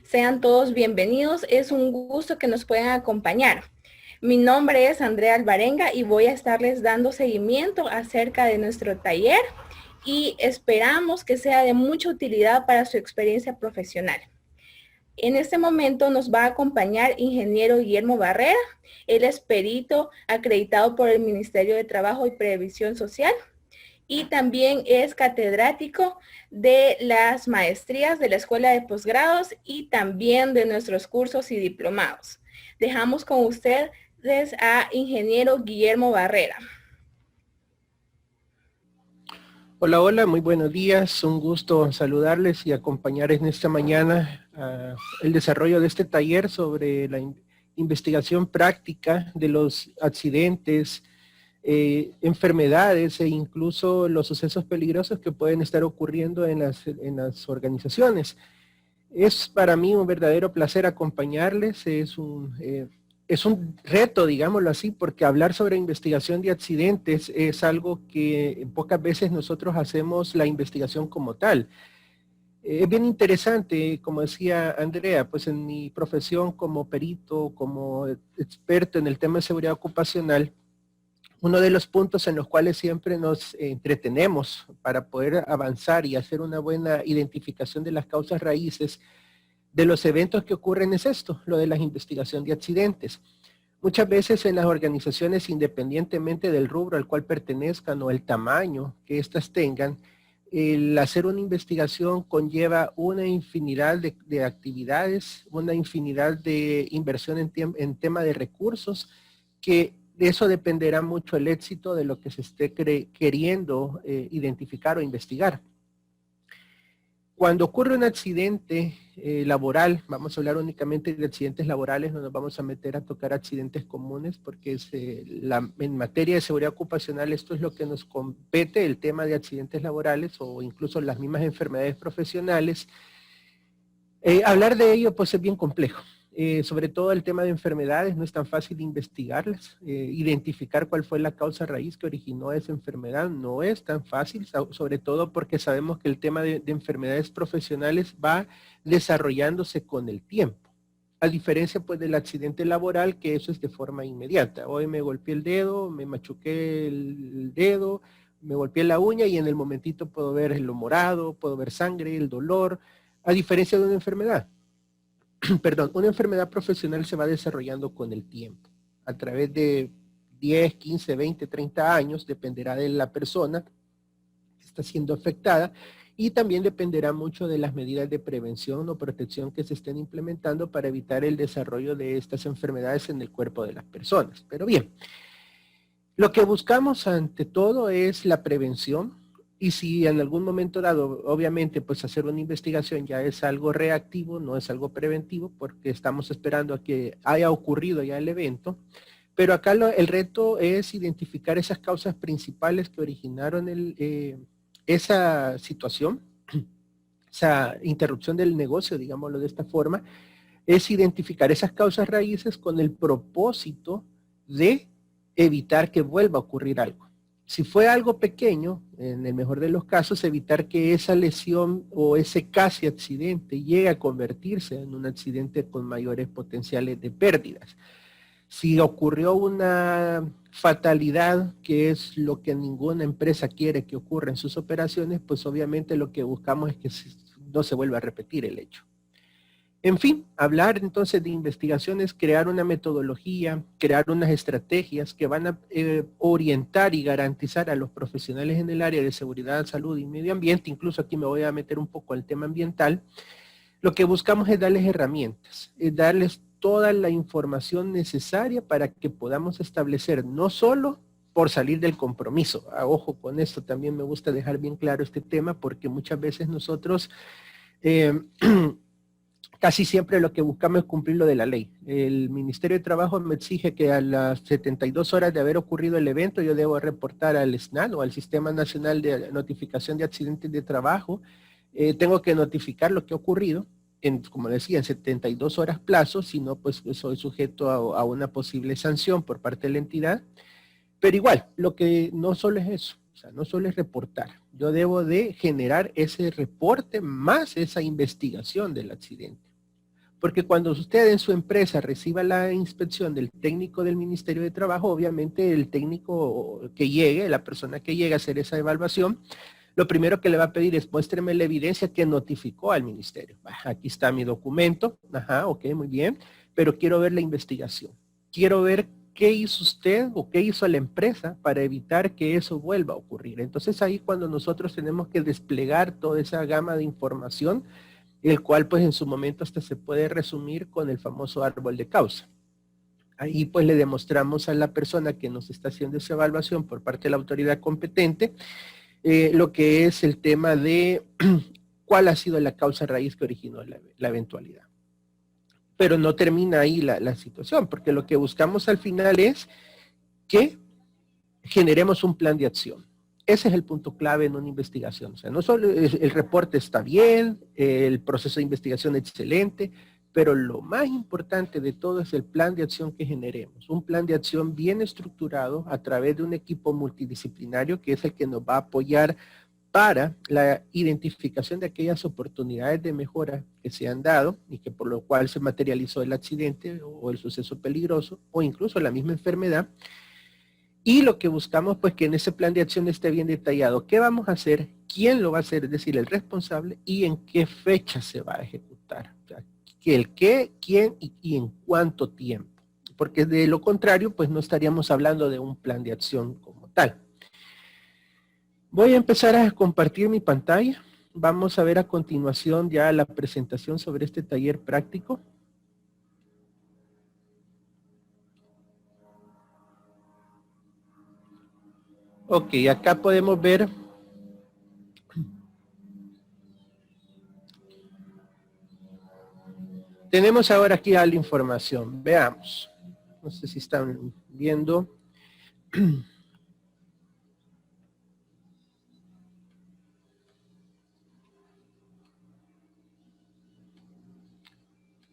Sean todos bienvenidos. Es un gusto que nos puedan acompañar. Mi nombre es Andrea Alvarenga y voy a estarles dando seguimiento acerca de nuestro taller y esperamos que sea de mucha utilidad para su experiencia profesional. En este momento nos va a acompañar ingeniero Guillermo Barrera. Él es perito acreditado por el Ministerio de Trabajo y Previsión Social y también es catedrático de las maestrías de la Escuela de Posgrados y también de nuestros cursos y diplomados. Dejamos con ustedes a ingeniero Guillermo Barrera. Hola, hola, muy buenos días. Un gusto saludarles y acompañar en esta mañana el desarrollo de este taller sobre la investigación práctica de los accidentes, enfermedades e incluso los sucesos peligrosos que pueden estar ocurriendo en las organizaciones. Es para mí un verdadero placer acompañarles. Es un reto, digámoslo así, porque hablar sobre investigación de accidentes es algo que pocas veces nosotros hacemos la investigación como tal. Es bien interesante, como decía Andrea, pues en mi profesión como perito, como experto en el tema de seguridad ocupacional, uno de los puntos en los cuales siempre nos entretenemos para poder avanzar y hacer una buena identificación de las causas raíces de los eventos que ocurren es esto, lo de la investigación de accidentes. Muchas veces en las organizaciones, independientemente del rubro al cual pertenezcan o el tamaño que éstas tengan, el hacer una investigación conlleva una infinidad de actividades, una infinidad de inversión en tema de recursos, que de eso dependerá mucho el éxito de lo que se esté queriendo identificar o investigar. Cuando ocurre un accidente laboral, vamos a hablar únicamente de accidentes laborales, no nos vamos a meter a tocar accidentes comunes porque en materia de seguridad ocupacional esto es lo que nos compete, el tema de accidentes laborales o incluso las mismas enfermedades profesionales. Hablar de ello pues es bien complejo. Sobre todo el tema de enfermedades, no es tan fácil investigarlas, identificar cuál fue la causa raíz que originó esa enfermedad, no es tan fácil, sobre todo porque sabemos que el tema de enfermedades profesionales va desarrollándose con el tiempo. A diferencia pues del accidente laboral, que eso es de forma inmediata. Hoy me golpeé el dedo, me machuqué el dedo, me golpeé la uña y en el momentito puedo ver lo morado, puedo ver sangre, el dolor, a diferencia de una enfermedad. Perdón, una enfermedad profesional se va desarrollando con el tiempo, a través de 10, 15, 20, 30 años, dependerá de la persona que está siendo afectada y también dependerá mucho de las medidas de prevención o protección que se estén implementando para evitar el desarrollo de estas enfermedades en el cuerpo de las personas. Pero bien, lo que buscamos ante todo es la prevención. Y si en algún momento dado, obviamente, pues hacer una investigación ya es algo reactivo, no es algo preventivo, porque estamos esperando a que haya ocurrido ya el evento. Pero acá el reto es identificar esas causas principales que originaron esa situación, esa interrupción del negocio, digámoslo de esta forma, es identificar esas causas raíces con el propósito de evitar que vuelva a ocurrir algo. Si fue algo pequeño, en el mejor de los casos, evitar que esa lesión o ese casi accidente llegue a convertirse en un accidente con mayores potenciales de pérdidas. Si ocurrió una fatalidad, que es lo que ninguna empresa quiere que ocurra en sus operaciones, pues obviamente lo que buscamos es que no se vuelva a repetir el hecho. En fin, hablar entonces de investigaciones, crear una metodología, crear unas estrategias que van a orientar y garantizar a los profesionales en el área de seguridad, salud y medio ambiente, incluso aquí me voy a meter un poco al tema ambiental. Lo que buscamos es darles herramientas, es darles toda la información necesaria para que podamos establecer no solo por salir del compromiso. Ojo con esto, también me gusta dejar bien claro este tema porque muchas veces nosotros casi siempre lo que buscamos es cumplir lo de la ley. El Ministerio de Trabajo me exige que a las 72 horas de haber ocurrido el evento yo debo reportar al SNAT o al Sistema Nacional de Notificación de Accidentes de Trabajo. Tengo que notificar lo que ha ocurrido, como decía, en 72 horas plazo, si no, pues soy sujeto a una posible sanción por parte de la entidad. Pero igual, lo que no solo es eso, o sea, no solo es reportar. Yo debo de generar ese reporte más esa investigación del accidente. Porque cuando usted en su empresa reciba la inspección del técnico del Ministerio de Trabajo, obviamente el técnico que llegue, la persona que llegue a hacer esa evaluación, lo primero que le va a pedir es muéstreme la evidencia que notificó al ministerio. Aquí está mi documento, ajá, ok, muy bien, pero quiero ver la investigación. Quiero ver qué hizo usted o qué hizo la empresa para evitar que eso vuelva a ocurrir. Entonces ahí cuando nosotros tenemos que desplegar toda esa gama de información, el cual pues en su momento hasta se puede resumir con el famoso árbol de causa. Ahí pues le demostramos a la persona que nos está haciendo esa evaluación por parte de la autoridad competente, lo que es el tema de cuál ha sido la causa raíz que originó la eventualidad. Pero no termina ahí la situación, porque lo que buscamos al final es que generemos un plan de acción. Ese es el punto clave en una investigación. O sea, no solo el reporte está bien, el proceso de investigación excelente, pero lo más importante de todo es el plan de acción que generemos. Un plan de acción bien estructurado a través de un equipo multidisciplinario que es el que nos va a apoyar para la identificación de aquellas oportunidades de mejora que se han dado y que por lo cual se materializó el accidente o el suceso peligroso o incluso la misma enfermedad. Y lo que buscamos, pues, que en ese plan de acción esté bien detallado qué vamos a hacer, quién lo va a hacer, es decir, el responsable, y en qué fecha se va a ejecutar. O sea, el qué, quién y en cuánto tiempo. Porque de lo contrario, pues no estaríamos hablando de un plan de acción como tal. Voy a empezar a compartir mi pantalla. Vamos a ver a continuación ya la presentación sobre este taller práctico. Ok, acá podemos ver tenemos ahora aquí la información. Veamos. No sé si están viendo.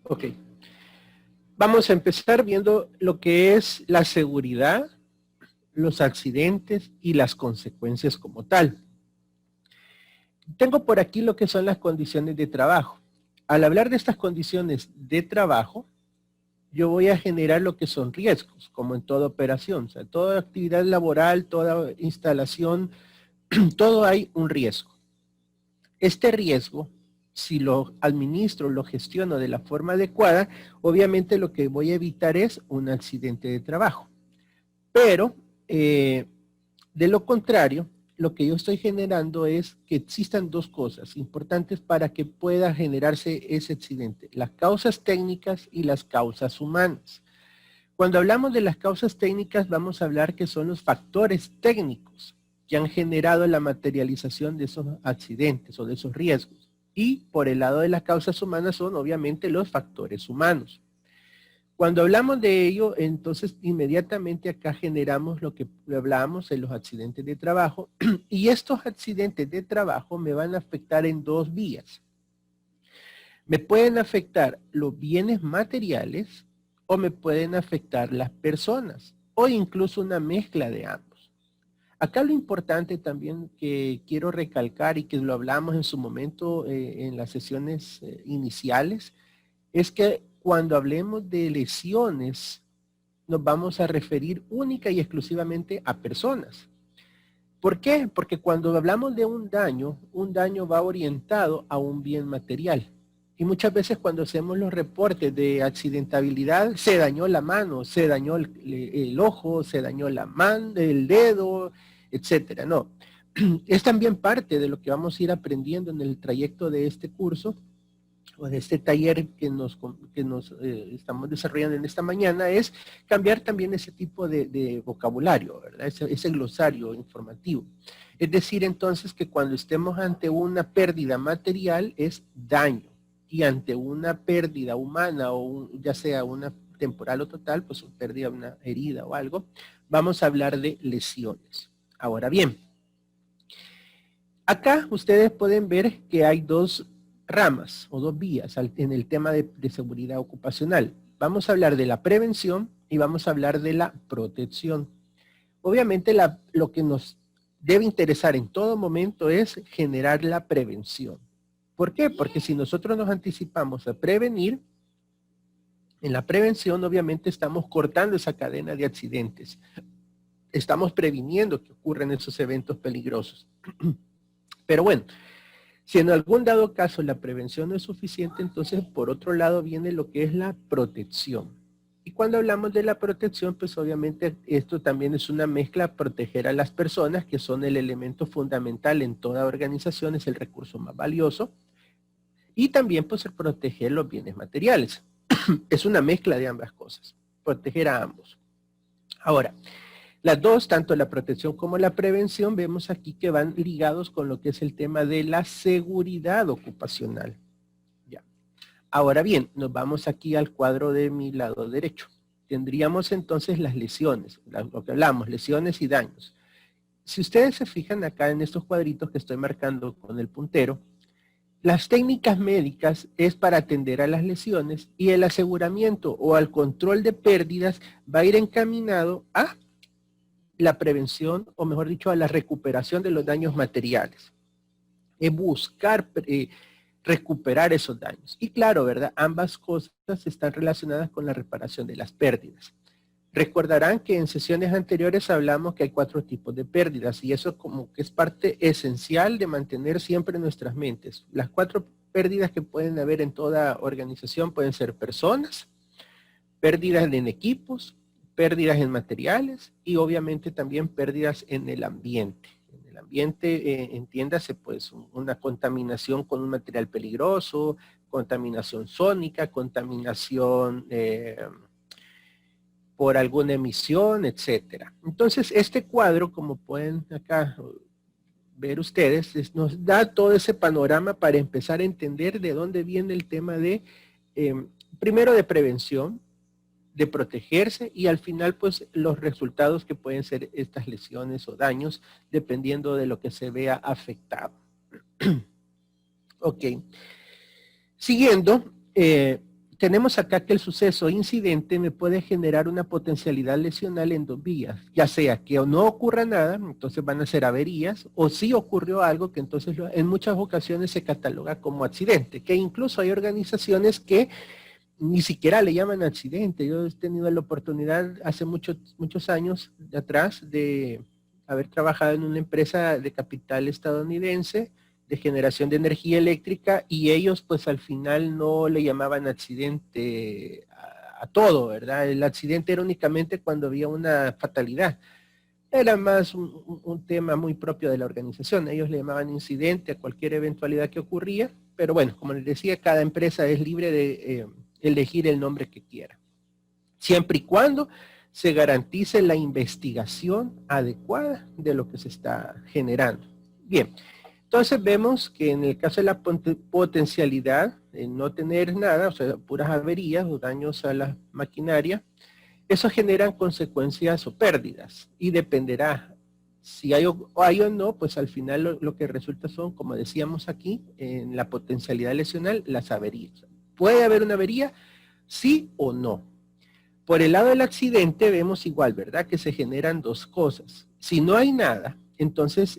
Ok. Vamos a empezar viendo lo que es la seguridad, los accidentes y las consecuencias como tal. Tengo por aquí lo que son las condiciones de trabajo. Al hablar de estas condiciones de trabajo, yo voy a generar lo que son riesgos, como en toda operación. O sea, toda actividad laboral, toda instalación, todo hay un riesgo. Este riesgo, si lo administro, lo gestiono de la forma adecuada, obviamente lo que voy a evitar es un accidente de trabajo. Pero, de lo contrario, lo que yo estoy generando es que existan dos cosas importantes para que pueda generarse ese accidente. Las causas técnicas y las causas humanas. Cuando hablamos de las causas técnicas, vamos a hablar que son los factores técnicos que han generado la materialización de esos accidentes o de esos riesgos. Y por el lado de las causas humanas son obviamente los factores humanos. Cuando hablamos de ello, entonces inmediatamente acá generamos lo que hablábamos en los accidentes de trabajo y estos accidentes de trabajo me van a afectar en dos vías. Me pueden afectar los bienes materiales o me pueden afectar las personas o incluso una mezcla de ambos. Acá lo importante también que quiero recalcar y que lo hablamos en su momento en las sesiones iniciales es que cuando hablemos de lesiones, nos vamos a referir única y exclusivamente a personas. ¿Por qué? Porque cuando hablamos de un daño va orientado a un bien material. Y muchas veces cuando hacemos los reportes de accidentabilidad, se dañó la mano, se dañó el ojo, se dañó la mano, el dedo, etcétera. No, es también parte de lo que vamos a ir aprendiendo en el trayecto de este curso, o de este taller que nos estamos desarrollando en esta mañana, es cambiar también ese tipo de vocabulario, ¿verdad? Ese glosario informativo. Es decir, entonces, que cuando estemos ante una pérdida material es daño, y ante una pérdida humana, o ya sea una temporal o total, pues una pérdida, una herida o algo, vamos a hablar de lesiones. Ahora bien, acá ustedes pueden ver que hay dos ramas o dos vías en el tema de seguridad ocupacional. Vamos a hablar de la prevención y vamos a hablar de la protección. Obviamente lo que nos debe interesar en todo momento es generar la prevención. ¿Por qué? Porque si nosotros nos anticipamos a prevenir, En la prevención, obviamente, estamos cortando esa cadena de accidentes. Estamos previniendo que ocurran esos eventos peligrosos. Pero bueno, si en algún dado caso la prevención no es suficiente, entonces por otro lado viene lo que es la protección. Y cuando hablamos de la protección, pues obviamente esto también es una mezcla, proteger a las personas, que son el elemento fundamental en toda organización, es el recurso más valioso, y también pues el proteger los bienes materiales. Es una mezcla de ambas cosas, proteger a ambos. Ahora, las dos, tanto la protección como la prevención, vemos aquí que van ligados con lo que es el tema de la seguridad ocupacional. Ya. Ahora bien, nos vamos aquí al cuadro de mi lado derecho. Tendríamos entonces las lesiones, lo que hablamos, lesiones y daños. Si ustedes se fijan acá en estos cuadritos que estoy marcando con el puntero, las técnicas médicas es para atender a las lesiones y el aseguramiento o al control de pérdidas va a ir encaminado a la prevención, o mejor dicho, a la recuperación de los daños materiales. Es buscar recuperar esos daños. Y claro, ¿verdad? Ambas cosas están relacionadas con la reparación de las pérdidas. Recordarán que en sesiones anteriores hablamos que hay 4 tipos de pérdidas y eso como que es parte esencial de mantener siempre en nuestras mentes. Las 4 pérdidas que pueden haber en toda organización pueden ser personas, pérdidas en equipos, pérdidas en materiales y obviamente también pérdidas en el ambiente. En el ambiente, entiéndase pues una contaminación con un material peligroso, contaminación sónica, contaminación por alguna emisión, etcétera. Entonces, este cuadro, como pueden acá ver ustedes, nos da todo ese panorama para empezar a entender de dónde viene el tema de, primero de prevención, de protegerse y al final, pues, los resultados que pueden ser estas lesiones o daños, dependiendo de lo que se vea afectado. Ok. Siguiendo, tenemos acá que el suceso incidente me puede generar una potencialidad lesional en 2 vías, ya sea que no ocurra nada, entonces van a ser averías, o si ocurrió algo que entonces en muchas ocasiones se cataloga como accidente, que incluso hay organizaciones que ni siquiera le llaman accidente. Yo he tenido la oportunidad hace muchos años de atrás de haber trabajado en una empresa de capital estadounidense, de generación de energía eléctrica, y ellos pues al final no le llamaban accidente a todo, ¿verdad? El accidente era únicamente cuando había una fatalidad. Era más un tema muy propio de la organización. Ellos le llamaban incidente a cualquier eventualidad que ocurría, pero bueno, como les decía, cada empresa es libre de elegir el nombre que quiera. Siempre y cuando se garantice la investigación adecuada de lo que se está generando. Bien. Entonces vemos que en el caso de la potencialidad, en no tener nada, o sea, puras averías o daños a la maquinaria, eso generan consecuencias o pérdidas y dependerá si hay o no, pues al final lo que resulta son, como decíamos aquí, en la potencialidad lesional, las averías. ¿Puede haber una avería? Sí o no. Por el lado del accidente vemos igual, ¿verdad? Que se generan 2 cosas. Si no hay nada, entonces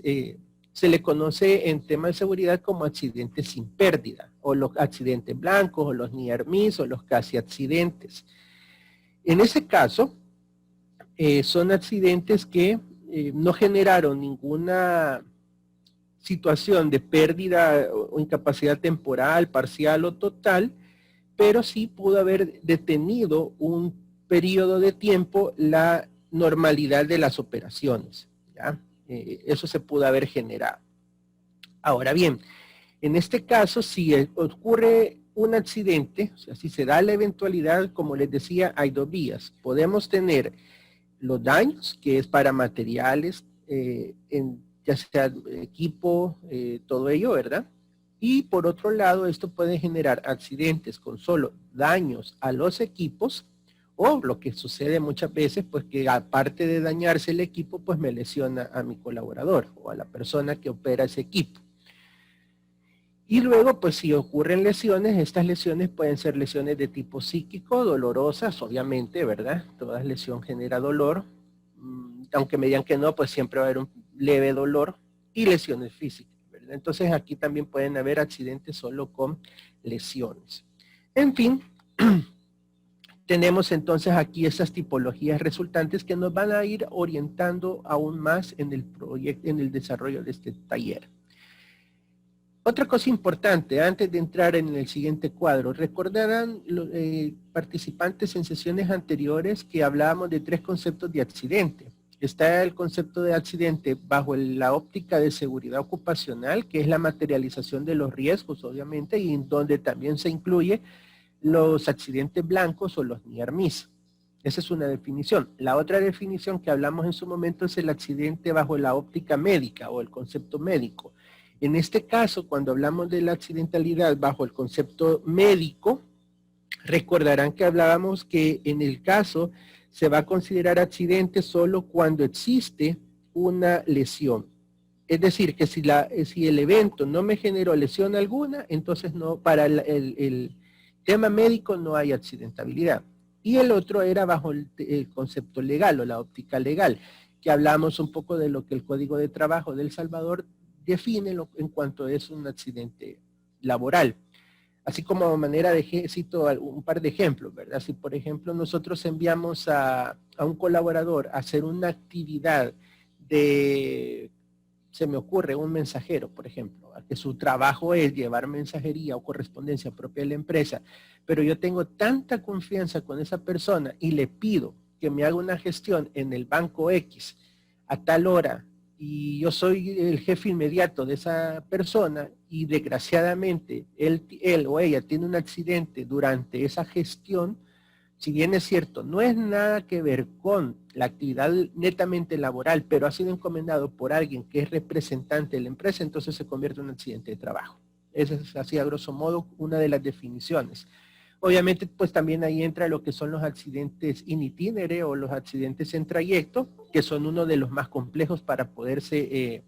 se le conoce en tema de seguridad como accidentes sin pérdida, o los accidentes blancos, o los near miss, o los casi accidentes. En ese caso, son accidentes que no generaron ninguna situación de pérdida o incapacidad temporal, parcial o total, pero sí pudo haber detenido un periodo de tiempo la normalidad de las operaciones, ¿ya? Eso se pudo haber generado. Ahora bien, en este caso, si ocurre un accidente, o sea, si se da la eventualidad, como les decía, hay 2 vías. Podemos tener los daños, que es para materiales, ya sea equipo, todo ello, ¿verdad? Y por otro lado, esto puede generar accidentes con solo daños a los equipos, o lo que sucede muchas veces, pues que aparte de dañarse el equipo, pues me lesiona a mi colaborador o a la persona que opera ese equipo. Y luego, pues si ocurren lesiones, estas lesiones pueden ser lesiones de tipo psíquico, dolorosas, obviamente, ¿verdad? Toda lesión genera dolor, aunque me digan que no, pues siempre va a haber un leve dolor, y lesiones físicas, ¿verdad? Entonces aquí también pueden haber accidentes solo con lesiones. En fin, tenemos entonces aquí esas tipologías resultantes que nos van a ir orientando aún más en el proyecto, en el desarrollo de este taller. Otra cosa importante, antes de entrar en el siguiente cuadro, recordarán los participantes en sesiones anteriores que hablábamos de 3 conceptos de accidente. Está el concepto de accidente bajo la óptica de seguridad ocupacional, que es la materialización de los riesgos, obviamente, y en donde también se incluye los accidentes blancos o los near miss. Esa es una definición. La otra definición que hablamos en su momento es el accidente bajo la óptica médica o el concepto médico. En este caso, cuando hablamos de la accidentalidad bajo el concepto médico, recordarán que hablábamos que en el caso se va a considerar accidente solo cuando existe una lesión. Es decir, que si el evento no me generó lesión alguna, entonces no, para el tema médico no hay accidentabilidad. Y el otro era bajo el concepto legal o la óptica legal, que hablamos un poco de lo que el Código de Trabajo de El Salvador define en cuanto es un accidente laboral. Así como manera de cito un par de ejemplos, ¿verdad? Si por ejemplo nosotros enviamos a un colaborador a hacer una actividad de, se me ocurre, un mensajero, por ejemplo, a que su trabajo es llevar mensajería o correspondencia propia de la empresa, pero yo tengo tanta confianza con esa persona y le pido que me haga una gestión en el banco X a tal hora, y yo soy el jefe inmediato de esa persona y desgraciadamente él o ella tiene un accidente durante esa gestión, si bien es cierto, no es nada que ver con la actividad netamente laboral, pero ha sido encomendado por alguien que es representante de la empresa, entonces se convierte en un accidente de trabajo. Esa es así a grosso modo una de las definiciones. Obviamente, pues también ahí entra lo que son los accidentes in itinere o los accidentes en trayecto, que son uno de los más complejos para poderse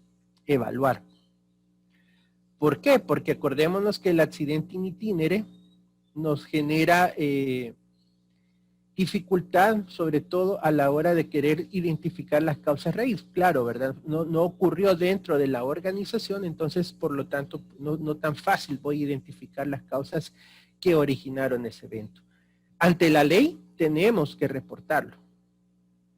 evaluar. ¿Por qué? Porque acordémonos que el accidente in itinere nos genera dificultad, sobre todo a la hora de querer identificar las causas raíz. Claro, ¿verdad? No ocurrió dentro de la organización, entonces, por lo tanto, no tan fácil voy a identificar las causas que originaron ese evento. Ante la ley tenemos que reportarlo,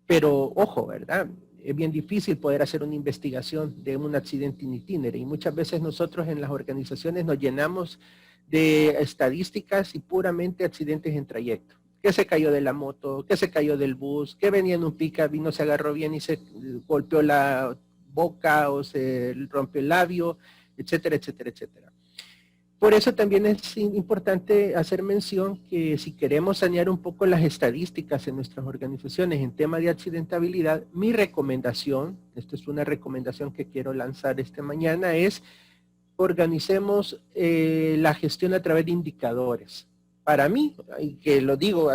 pero ojo, ¿verdad? Es bien difícil poder hacer una investigación de un accidente in itinere y muchas veces nosotros en las organizaciones nos llenamos de estadísticas y puramente accidentes en trayecto. Que se cayó de la moto, que se cayó del bus, que venía en un pick-up y no se agarró bien y se golpeó la boca o se rompió el labio, etcétera, etcétera, etcétera. Por eso también es importante hacer mención que si queremos sanear un poco las estadísticas en nuestras organizaciones en tema de accidentabilidad, mi recomendación, esto es una recomendación que quiero lanzar esta mañana, es organicemos la gestión a través de indicadores. Para mí, y que lo digo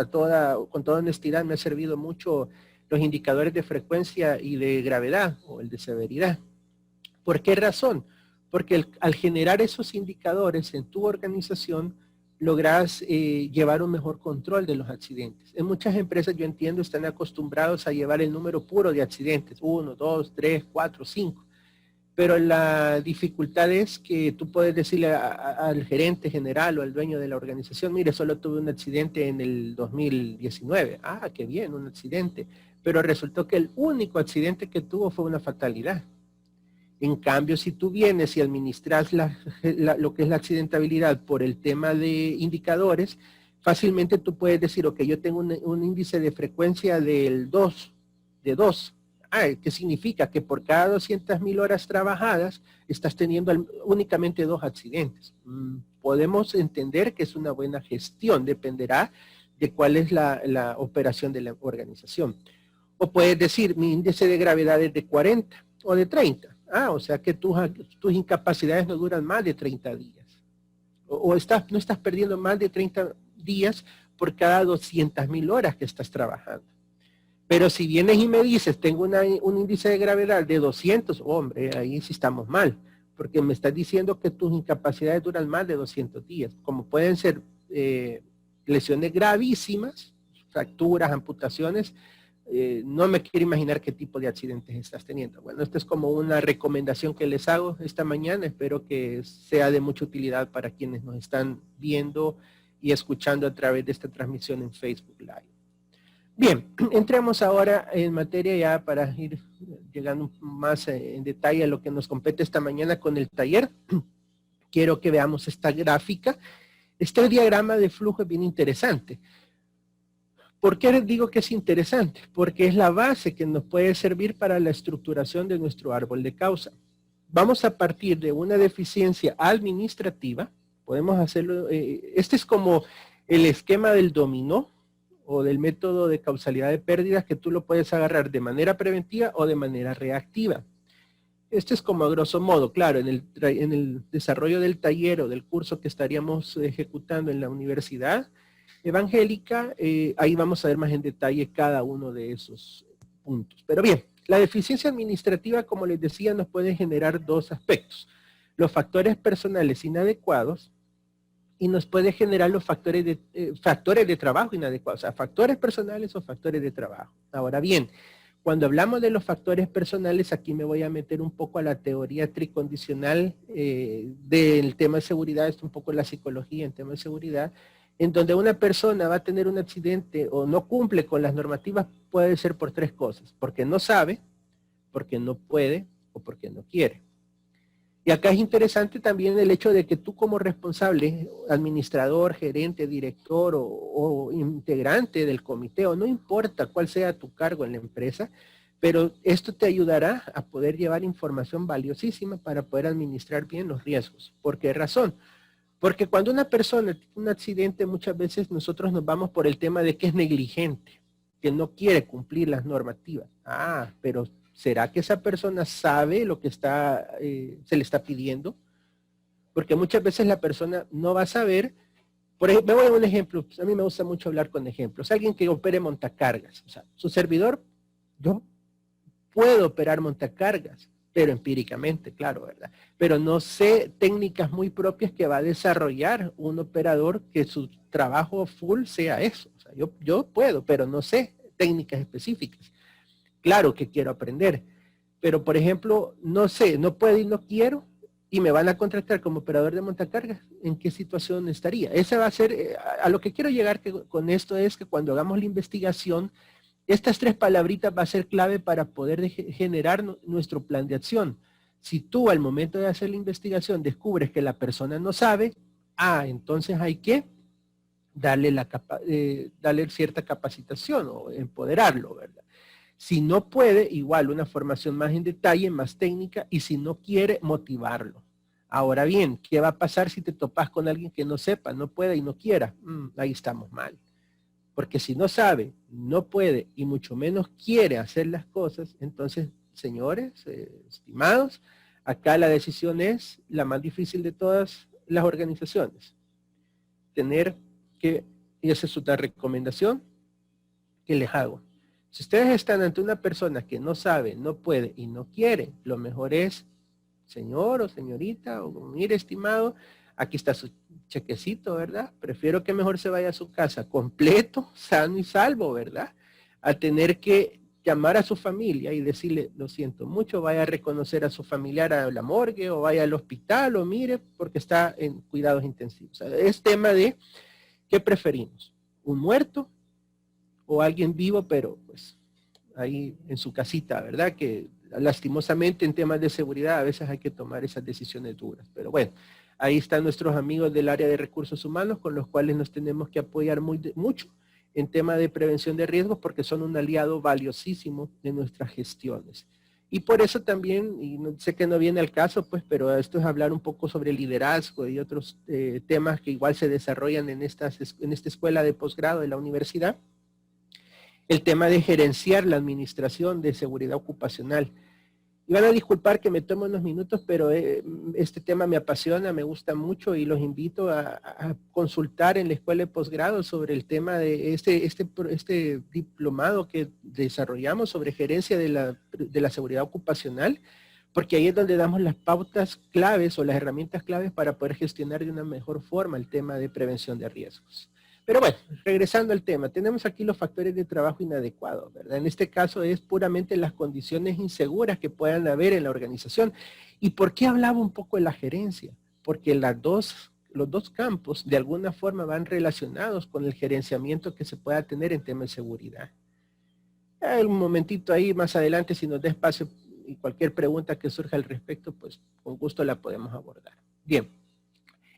con toda honestidad, me ha servido mucho los indicadores de frecuencia y de gravedad o el de severidad. ¿Por qué razón? Porque al generar esos indicadores en tu organización, logras llevar un mejor control de los accidentes. En muchas empresas, yo entiendo, están acostumbrados a llevar el número puro de accidentes, 1, 2, 3, 4, 5. Pero la dificultad es que tú puedes decirle al gerente general o al dueño de la organización, mire, solo tuve un accidente en el 2019. Ah, qué bien, un accidente. Pero resultó que el único accidente que tuvo fue una fatalidad. En cambio, si tú vienes y administras lo que es la accidentabilidad por el tema de indicadores, fácilmente tú puedes decir, ok, yo tengo un índice de frecuencia del 2, de 2. ¿Qué significa? Que por cada 200,000 horas trabajadas estás teniendo únicamente 2 accidentes. Podemos entender que es una buena gestión, dependerá de cuál es la operación de la organización. O puedes decir, mi índice de gravedad es de 40 o de 30. O sea que tus incapacidades no duran más de 30 días. O no estás perdiendo más de 30 días por cada 200,000 horas que estás trabajando. Pero si vienes y me dices, tengo un índice de gravedad de 200, hombre, ahí sí estamos mal. Porque me estás diciendo que tus incapacidades duran más de 200 días. Como pueden ser lesiones gravísimas, fracturas, amputaciones, no me quiero imaginar qué tipo de accidentes estás teniendo. Bueno, esta es como una recomendación que les hago esta mañana. Espero que sea de mucha utilidad para quienes nos están viendo y escuchando a través de esta transmisión en Facebook Live. Bien, entremos ahora en materia ya para ir llegando más en detalle a lo que nos compete esta mañana con el taller. Quiero que veamos esta gráfica. Este diagrama de flujo es bien interesante. ¿Por qué les digo que es interesante? Porque es la base que nos puede servir para la estructuración de nuestro árbol de causa. Vamos a partir de una deficiencia administrativa. Podemos hacerlo, este es como el esquema del dominó o del método de causalidad de pérdidas, que tú lo puedes agarrar de manera preventiva o de manera reactiva. Este es como a grosso modo, claro, en el desarrollo del taller o del curso que estaríamos ejecutando en la universidad evangélica, ahí vamos a ver más en detalle cada uno de esos puntos. Pero bien, la deficiencia administrativa, como les decía, nos puede generar dos aspectos. Los factores personales inadecuados y nos puede generar los factores de trabajo inadecuados, o sea, factores personales o factores de trabajo. Ahora bien, cuando hablamos de los factores personales, aquí me voy a meter un poco a la teoría tricondicional del tema de seguridad, es un poco la psicología en tema de seguridad, en donde una persona va a tener un accidente o no cumple con las normativas, puede ser por tres cosas: porque no sabe, porque no puede o porque no quiere. Y acá es interesante también el hecho de que tú como responsable, administrador, gerente, director o integrante del comité, o no importa cuál sea tu cargo en la empresa, pero esto te ayudará a poder llevar información valiosísima para poder administrar bien los riesgos. ¿Por qué razón? Porque cuando una persona tiene un accidente, muchas veces nosotros nos vamos por el tema de que es negligente, que no quiere cumplir las normativas. Ah, pero ¿será que esa persona sabe lo que se le está pidiendo? Porque muchas veces la persona no va a saber. Por ejemplo, me voy a un ejemplo. A mí me gusta mucho hablar con ejemplos. Alguien que opere montacargas. O sea, su servidor, yo puedo operar montacargas, pero empíricamente, claro, ¿verdad? Pero no sé técnicas muy propias que va a desarrollar un operador que su trabajo full sea eso. O sea, yo puedo, pero no sé técnicas específicas. Claro que quiero aprender, pero por ejemplo, no sé, no puedo y no quiero, y me van a contratar como operador de montacargas, ¿en qué situación estaría? Esa va a ser, a lo que quiero llegar con esto es que cuando hagamos la investigación, estas tres palabritas va a ser clave para poder generar nuestro plan de acción. Si tú al momento de hacer la investigación descubres que la persona no sabe, entonces hay que darle cierta capacitación o empoderarlo, ¿verdad? Si no puede, igual una formación más en detalle, más técnica, y si no quiere, motivarlo. Ahora bien, ¿qué va a pasar si te topas con alguien que no sepa, no pueda y no quiera? Ahí estamos mal. Porque si no sabe, no puede y mucho menos quiere hacer las cosas, entonces, señores, estimados, acá la decisión es la más difícil de todas las organizaciones. Y esa es otra recomendación que les hago. Si ustedes están ante una persona que no sabe, no puede y no quiere, lo mejor es, señor o señorita, o mire, estimado, aquí está su chequecito, ¿verdad? Prefiero que mejor se vaya a su casa completo, sano y salvo, ¿verdad? A tener que llamar a su familia y decirle, lo siento mucho, vaya a reconocer a su familiar a la morgue o vaya al hospital o mire, porque está en cuidados intensivos. O sea, es tema de ¿qué preferimos? ¿Un muerto o alguien vivo, pero pues ahí en su casita, ¿verdad? Que lastimosamente en temas de seguridad a veces hay que tomar esas decisiones duras. Pero bueno, ahí están nuestros amigos del área de recursos humanos con los cuales nos tenemos que apoyar mucho en tema de prevención de riesgos porque son un aliado valiosísimo en nuestras gestiones. Y por eso también, y sé que no viene al caso, pues, pero esto es hablar un poco sobre liderazgo y otros temas que igual se desarrollan en esta escuela de posgrado de la universidad. El tema de gerenciar la administración de seguridad ocupacional. Y van a disculpar que me tome unos minutos, pero este tema me apasiona, me gusta mucho y los invito a consultar en la escuela de posgrado sobre el tema de este diplomado que desarrollamos sobre gerencia de la seguridad ocupacional, porque ahí es donde damos las pautas claves o las herramientas claves para poder gestionar de una mejor forma el tema de prevención de riesgos. Pero bueno, regresando al tema, tenemos aquí los factores de trabajo inadecuados, ¿verdad? En este caso es puramente las condiciones inseguras que puedan haber en la organización. ¿Y por qué hablaba un poco de la gerencia? Porque las dos los dos campos de alguna forma van relacionados con el gerenciamiento que se pueda tener en temas de seguridad. Un momentito ahí más adelante, si nos da espacio y cualquier pregunta que surja al respecto, pues con gusto la podemos abordar. Bien,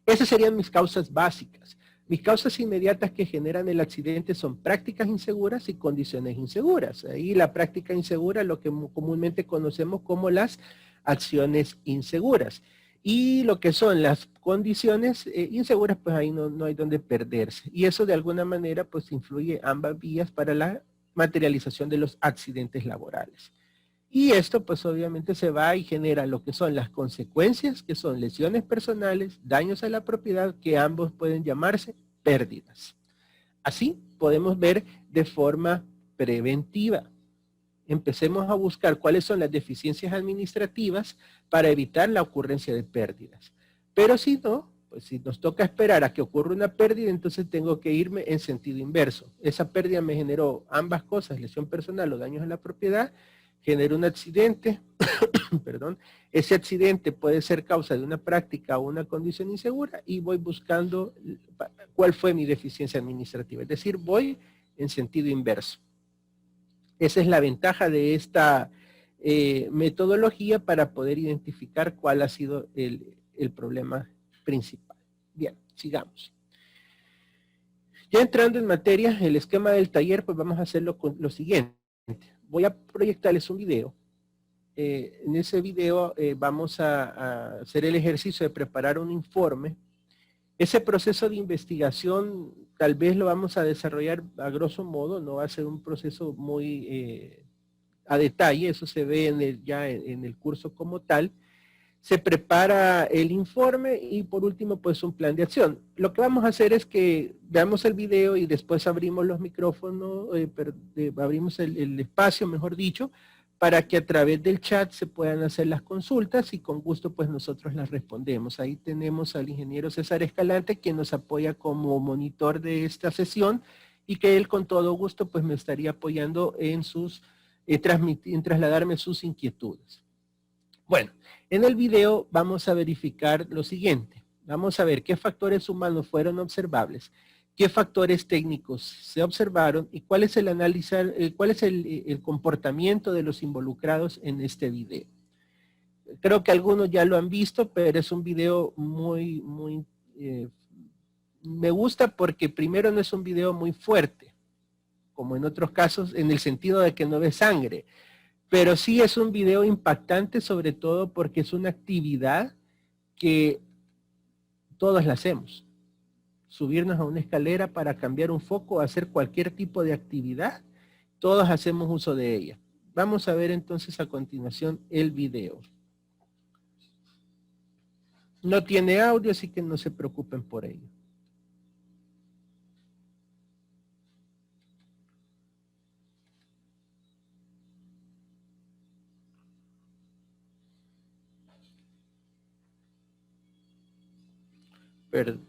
esas serían mis causas básicas. Mis causas inmediatas que generan el accidente son prácticas inseguras y condiciones inseguras. Ahí la práctica insegura, lo que comúnmente conocemos como las acciones inseguras. Y lo que son las condiciones inseguras, pues ahí no hay donde perderse. Y eso de alguna manera pues influye ambas vías para la materialización de los accidentes laborales. Y esto pues obviamente se va y genera lo que son las consecuencias, que son lesiones personales, daños a la propiedad, que ambos pueden llamarse pérdidas. Así podemos ver de forma preventiva. Empecemos a buscar cuáles son las deficiencias administrativas para evitar la ocurrencia de pérdidas. Pero si no, pues si nos toca esperar a que ocurra una pérdida, entonces tengo que irme en sentido inverso. Esa pérdida me generó ambas cosas, lesión personal o daños a la propiedad, generó un accidente, perdón, ese accidente puede ser causa de una práctica o una condición insegura y voy buscando cuál fue mi deficiencia administrativa. Es decir, voy en sentido inverso. Esa es la ventaja de esta metodología para poder identificar cuál ha sido el problema principal. Bien, sigamos. Ya entrando en materia, el esquema del taller, pues vamos a hacerlo con lo siguiente. Voy a proyectarles un video. En ese video vamos a hacer el ejercicio de preparar un informe. Ese proceso de investigación tal vez lo vamos a desarrollar a grosso modo, no va a ser un proceso muy a detalle, eso se ve ya en el curso como tal. Se prepara el informe y por último pues un plan de acción. Lo que vamos a hacer es que veamos el video y después abrimos los micrófonos, abrimos el espacio, mejor dicho, para que a través del chat se puedan hacer las consultas y con gusto pues nosotros las respondemos. Ahí tenemos al ingeniero César Escalante quien nos apoya como monitor de esta sesión y que él con todo gusto pues me estaría apoyando en en trasladarme sus inquietudes. Bueno, en el video vamos a verificar lo siguiente. Vamos a ver qué factores humanos fueron observables, qué factores técnicos se observaron y cuál es el análisis, cuál es el comportamiento de los involucrados en este video. Creo que algunos ya lo han visto, pero es un video me gusta porque primero no es un video muy fuerte, como en otros casos, en el sentido de que no ve sangre. Pero sí es un video impactante, sobre todo porque es una actividad que todos la hacemos. Subirnos a una escalera para cambiar un foco, hacer cualquier tipo de actividad, todos hacemos uso de ella. Vamos a ver entonces a continuación el video. No tiene audio, así que no se preocupen por ello. Perdón.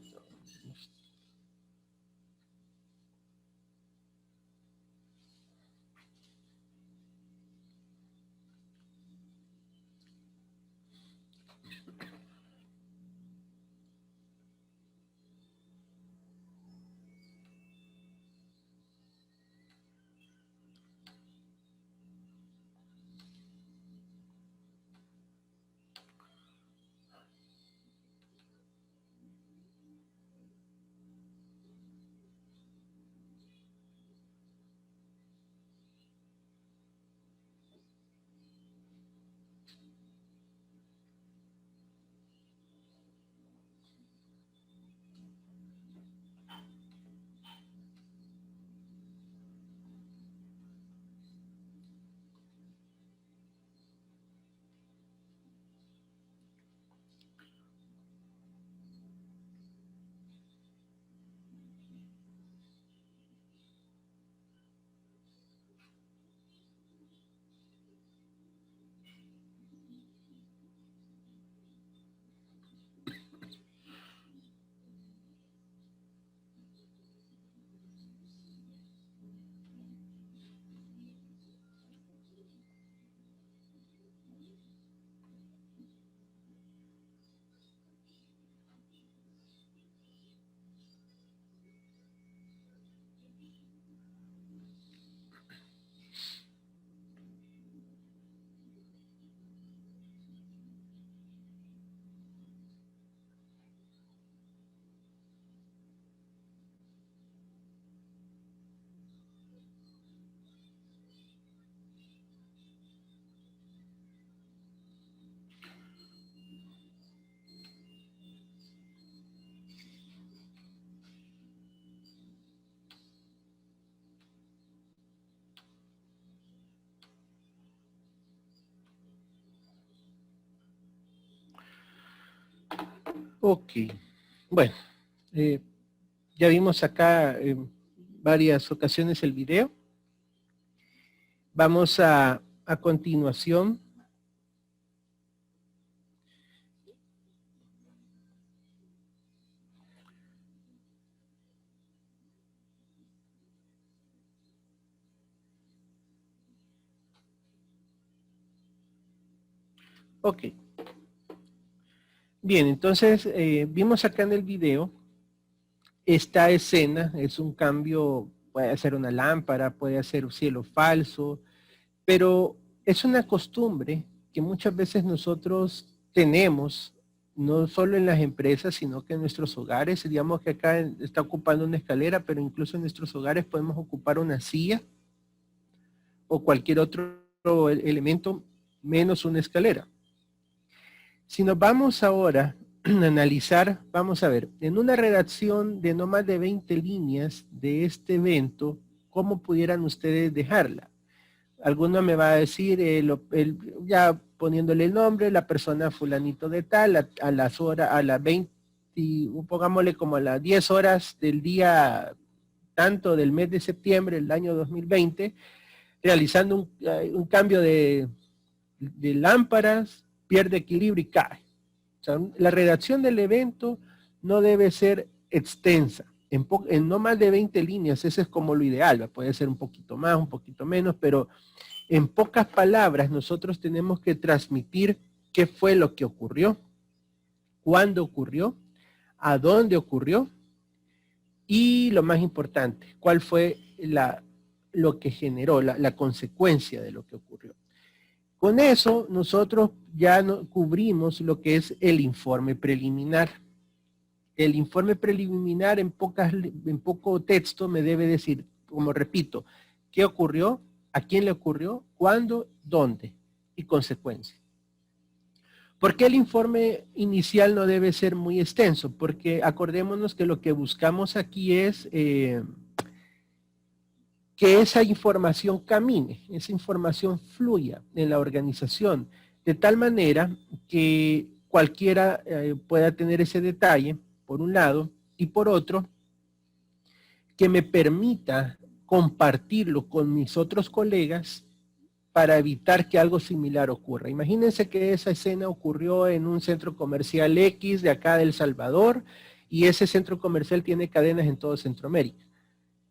Ok. Bueno, ya vimos acá en varias ocasiones el video. Vamos a continuación. Ok. Bien, entonces vimos acá en el video esta escena, es un cambio, puede ser una lámpara, puede ser un cielo falso, pero es una costumbre que muchas veces nosotros tenemos, no solo en las empresas, sino que en nuestros hogares. Digamos que acá está ocupando una escalera, pero incluso en nuestros hogares podemos ocupar una silla o cualquier otro elemento menos una escalera. Si nos vamos ahora a analizar, vamos a ver, en una redacción de no más de 20 líneas de este evento, ¿cómo pudieran ustedes dejarla? Alguno me va a decir, ya poniéndole el nombre, la persona fulanito de tal, a las horas, a las 20, pongámosle como a las 10 horas del día tanto del mes de septiembre del año 2020, realizando un cambio de lámparas, pierde equilibrio y cae. O sea, la redacción del evento no debe ser extensa, en no más de 20 líneas, eso es como lo ideal, puede ser un poquito más, un poquito menos, pero en pocas palabras nosotros tenemos que transmitir qué fue lo que ocurrió, cuándo ocurrió, a dónde ocurrió y lo más importante, cuál fue lo que generó, la consecuencia de lo que ocurrió. Con eso nosotros ya cubrimos lo que es el informe preliminar. El informe preliminar en poco texto me debe decir, como repito, qué ocurrió, a quién le ocurrió, cuándo, dónde y consecuencia. ¿Por qué el informe inicial no debe ser muy extenso? Porque acordémonos que lo que buscamos aquí es que esa información camine, esa información fluya en la organización, de tal manera que cualquiera pueda tener ese detalle, por un lado, y por otro, que me permita compartirlo con mis otros colegas para evitar que algo similar ocurra. Imagínense que esa escena ocurrió en un centro comercial X de acá de El Salvador, y ese centro comercial tiene cadenas en todo Centroamérica.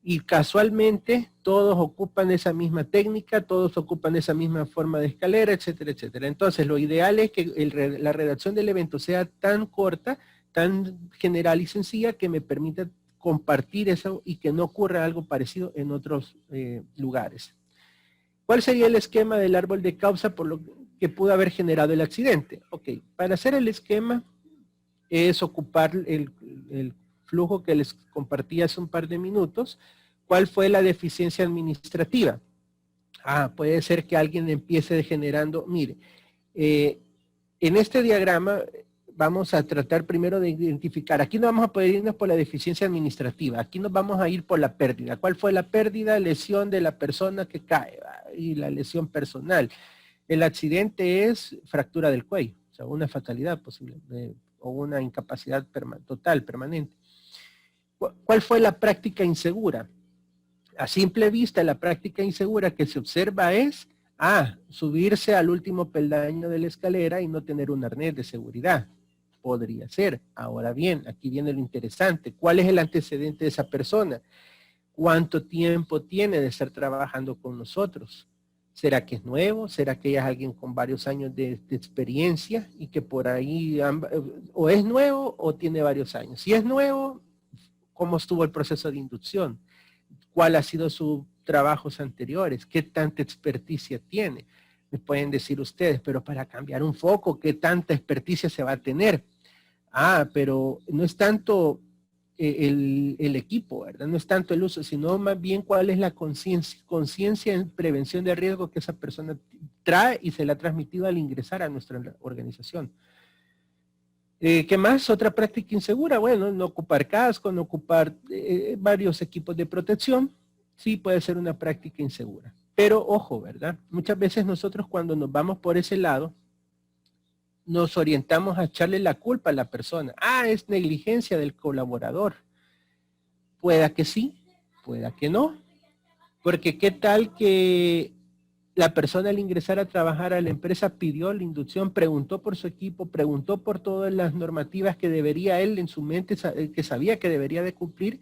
Y casualmente todos ocupan esa misma técnica, todos ocupan esa misma forma de escalera, etcétera, etcétera. Entonces lo ideal es que la redacción del evento sea tan corta, tan general y sencilla que me permita compartir eso y que no ocurra algo parecido en otros lugares. ¿Cuál sería el esquema del árbol de causa por lo que pudo haber generado el accidente? Ok, para hacer el esquema es ocupar el flujo que les compartí hace un par de minutos. ¿Cuál fue la deficiencia administrativa? Puede ser que alguien empiece generando, mire, en este diagrama vamos a tratar primero de identificar, aquí no vamos a poder irnos por la deficiencia administrativa, aquí nos vamos a ir por la pérdida. ¿Cuál fue la pérdida? Lesión de la persona que cae y la lesión personal. El accidente es fractura del cuello, o sea, una fatalidad posible, o una incapacidad total, permanente. ¿Cuál fue la práctica insegura? A simple vista, la práctica insegura que se observa es subirse al último peldaño de la escalera y no tener un arnés de seguridad. Podría ser. Ahora bien, aquí viene lo interesante. ¿Cuál es el antecedente de esa persona? ¿Cuánto tiempo tiene de estar trabajando con nosotros? ¿Será que es nuevo? ¿Será que es alguien con varios años de experiencia y que por ahí o es nuevo o tiene varios años? Si es nuevo, ¿cómo estuvo el proceso de inducción? ¿Cuál ha sido sus trabajos anteriores? ¿Qué tanta experticia tiene? Me pueden decir ustedes, pero para cambiar un foco, ¿qué tanta experticia se va a tener? Pero no es tanto el equipo, ¿verdad? No es tanto el uso, sino más bien cuál es la conciencia en prevención de riesgo que esa persona trae y se la ha transmitido al ingresar a nuestra organización. ¿Qué más? Otra práctica insegura, bueno, no ocupar casco, no ocupar varios equipos de protección, sí puede ser una práctica insegura. Pero ojo, ¿verdad? Muchas veces nosotros cuando nos vamos por ese lado, nos orientamos a echarle la culpa a la persona. Ah, es negligencia del colaborador. Pueda que sí, pueda que no. Porque qué tal que la persona al ingresar a trabajar a la empresa pidió la inducción, preguntó por su equipo, preguntó por todas las normativas que debería él en su mente, que sabía que debería de cumplir,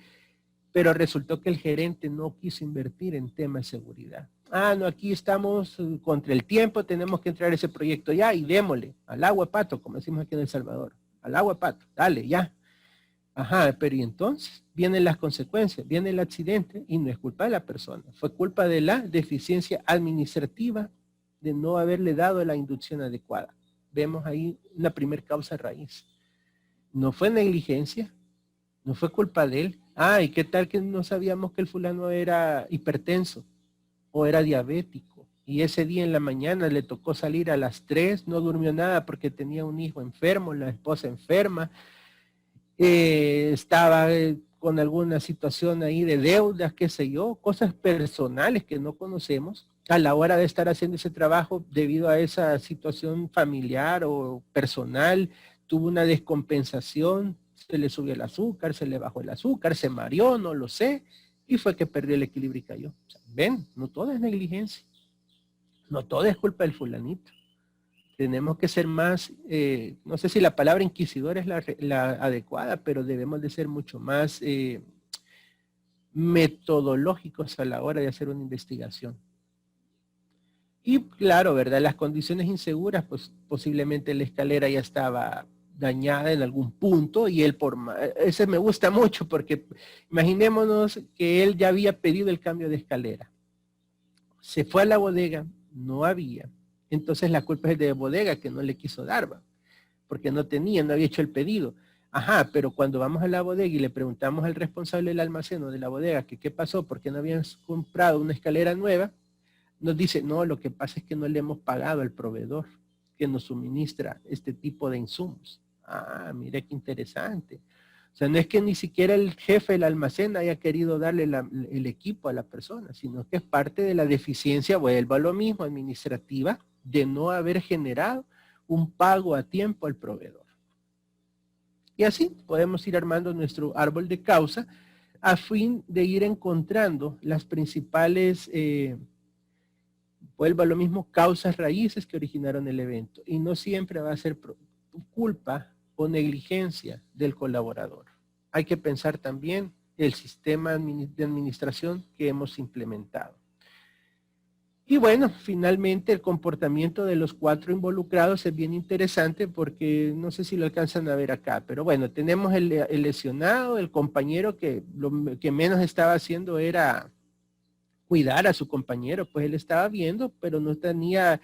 pero resultó que el gerente no quiso invertir en temas de seguridad. Ah, no, aquí estamos contra el tiempo, tenemos que entrar a ese proyecto ya y démosle, al agua pato, como decimos aquí en El Salvador, al agua pato, dale, ya. Ajá, pero y entonces vienen las consecuencias, viene el accidente y no es culpa de la persona, fue culpa de la deficiencia administrativa de no haberle dado la inducción adecuada. Vemos ahí una primer causa raíz. No fue negligencia, no fue culpa de él. Ah, ¿y qué tal que no sabíamos que el fulano era hipertenso o era diabético? Y ese día en la mañana le tocó salir a las 3, no durmió nada porque tenía un hijo enfermo, la esposa enferma, estaba con alguna situación ahí de deudas, qué sé yo, cosas personales que no conocemos. A la hora de estar haciendo ese trabajo, debido a esa situación familiar o personal, tuvo una descompensación, se le subió el azúcar, se le bajó el azúcar, se mareó, no lo sé, y fue que perdió el equilibrio y cayó. O sea, ven, no todo es negligencia, no todo es culpa del fulanito. Tenemos que ser más, no sé si la palabra inquisidor es la adecuada, pero debemos de ser mucho más metodológicos a la hora de hacer una investigación. Y claro, ¿verdad? Las condiciones inseguras, pues posiblemente la escalera ya estaba dañada en algún punto y él ese me gusta mucho porque imaginémonos que él ya había pedido el cambio de escalera. Se fue a la bodega, no había. Entonces la culpa es de bodega que no le quiso dar, ¿va? Porque no había hecho el pedido. Ajá, pero cuando vamos a la bodega y le preguntamos al responsable del almacén o de la bodega que qué pasó, porque no habían comprado una escalera nueva, nos dice, no, lo que pasa es que no le hemos pagado al proveedor que nos suministra este tipo de insumos. Ah, mire qué interesante. O sea, no es que ni siquiera el jefe del almacén haya querido darle el equipo a la persona, sino que es parte de la deficiencia, vuelvo a lo mismo, administrativa, de no haber generado un pago a tiempo al proveedor. Y así podemos ir armando nuestro árbol de causa a fin de ir encontrando las principales, vuelvo a lo mismo, causas raíces que originaron el evento. Y no siempre va a ser culpa o negligencia del colaborador. Hay que pensar también el sistema de administración que hemos implementado. Y bueno, finalmente el comportamiento de los 4 involucrados es bien interesante porque no sé si lo alcanzan a ver acá, pero bueno, tenemos el lesionado, el compañero que lo que menos estaba haciendo era cuidar a su compañero, pues él estaba viendo, pero no tenía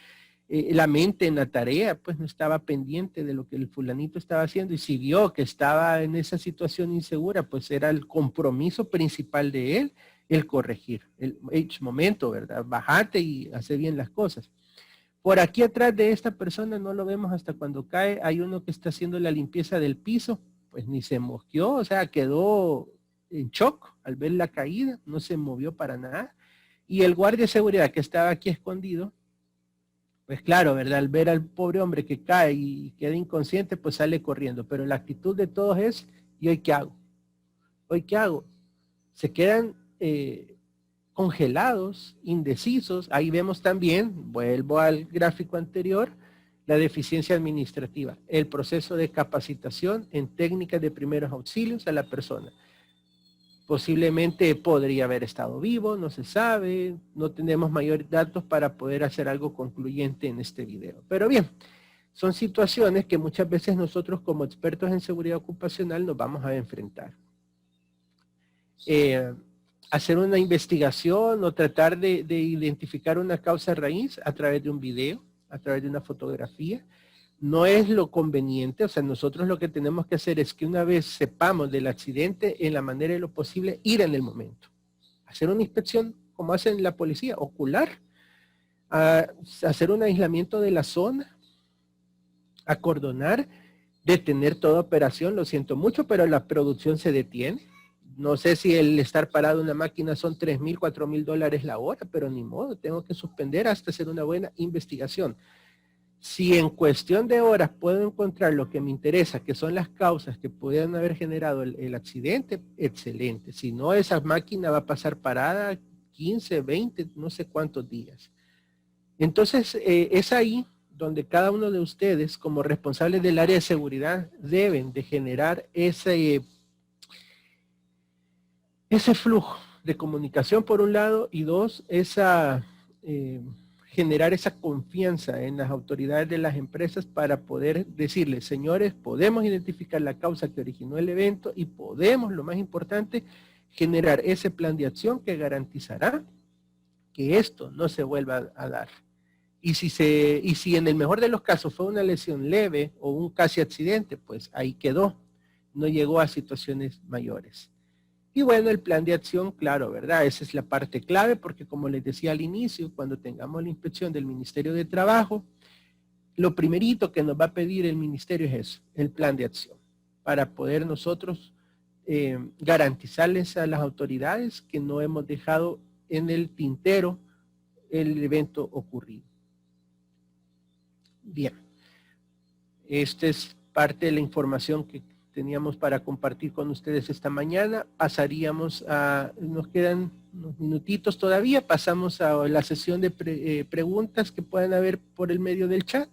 la mente en la tarea, pues no estaba pendiente de lo que el fulanito estaba haciendo y si vio que estaba en esa situación insegura, pues era el compromiso principal de él, el corregir, el momento, ¿verdad? Bajate y hacer bien las cosas. Por aquí atrás de esta persona no lo vemos hasta cuando cae, hay uno que está haciendo la limpieza del piso, pues ni se mosqueó, o sea, quedó en shock al ver la caída, no se movió para nada. Y el guardia de seguridad que estaba aquí escondido, pues claro, ¿verdad? Al ver al pobre hombre que cae y queda inconsciente, pues sale corriendo. Pero la actitud de todos es, ¿y hoy qué hago? ¿Hoy qué hago? Se quedan congelados, indecisos. Ahí vemos también, vuelvo al gráfico anterior, la deficiencia administrativa, el proceso de capacitación en técnicas de primeros auxilios a la persona. Posiblemente podría haber estado vivo, no se sabe, no tenemos mayores datos para poder hacer algo concluyente en este video. Pero bien, son situaciones que muchas veces nosotros como expertos en seguridad ocupacional nos vamos a enfrentar. Hacer una investigación o tratar de identificar una causa raíz a través de un video, a través de una fotografía, no es lo conveniente. O sea, nosotros lo que tenemos que hacer es que una vez sepamos del accidente, en la manera de lo posible, ir en el momento. Hacer una inspección, como hacen la policía, ocular, hacer un aislamiento de la zona, acordonar, detener toda operación. Lo siento mucho, pero la producción se detiene. No sé si el estar parado en una máquina son $3,000, $4,000 la hora, pero ni modo, tengo que suspender hasta hacer una buena investigación. Si en cuestión de horas puedo encontrar lo que me interesa, que son las causas que pudieran haber generado el accidente, excelente. Si no, esa máquina va a pasar parada 15, 20, no sé cuántos días. Entonces, es ahí donde cada uno de ustedes, como responsables del área de seguridad, deben de generar ese flujo de comunicación por un lado, y dos, generar esa confianza en las autoridades de las empresas para poder decirles, señores, podemos identificar la causa que originó el evento y podemos, lo más importante, generar ese plan de acción que garantizará que esto no se vuelva a dar. Y si en el mejor de los casos fue una lesión leve o un casi accidente, pues ahí quedó, no llegó a situaciones mayores. Y bueno, el plan de acción, claro, ¿verdad? Esa es la parte clave porque como les decía al inicio, cuando tengamos la inspección del Ministerio de Trabajo, lo primerito que nos va a pedir el Ministerio es eso, el plan de acción, para poder nosotros garantizarles a las autoridades que no hemos dejado en el tintero el evento ocurrido. Bien, esta es parte de la información que teníamos para compartir con ustedes esta mañana. Pasaríamos nos quedan unos minutitos todavía, pasamos a la sesión de preguntas que puedan haber por el medio del chat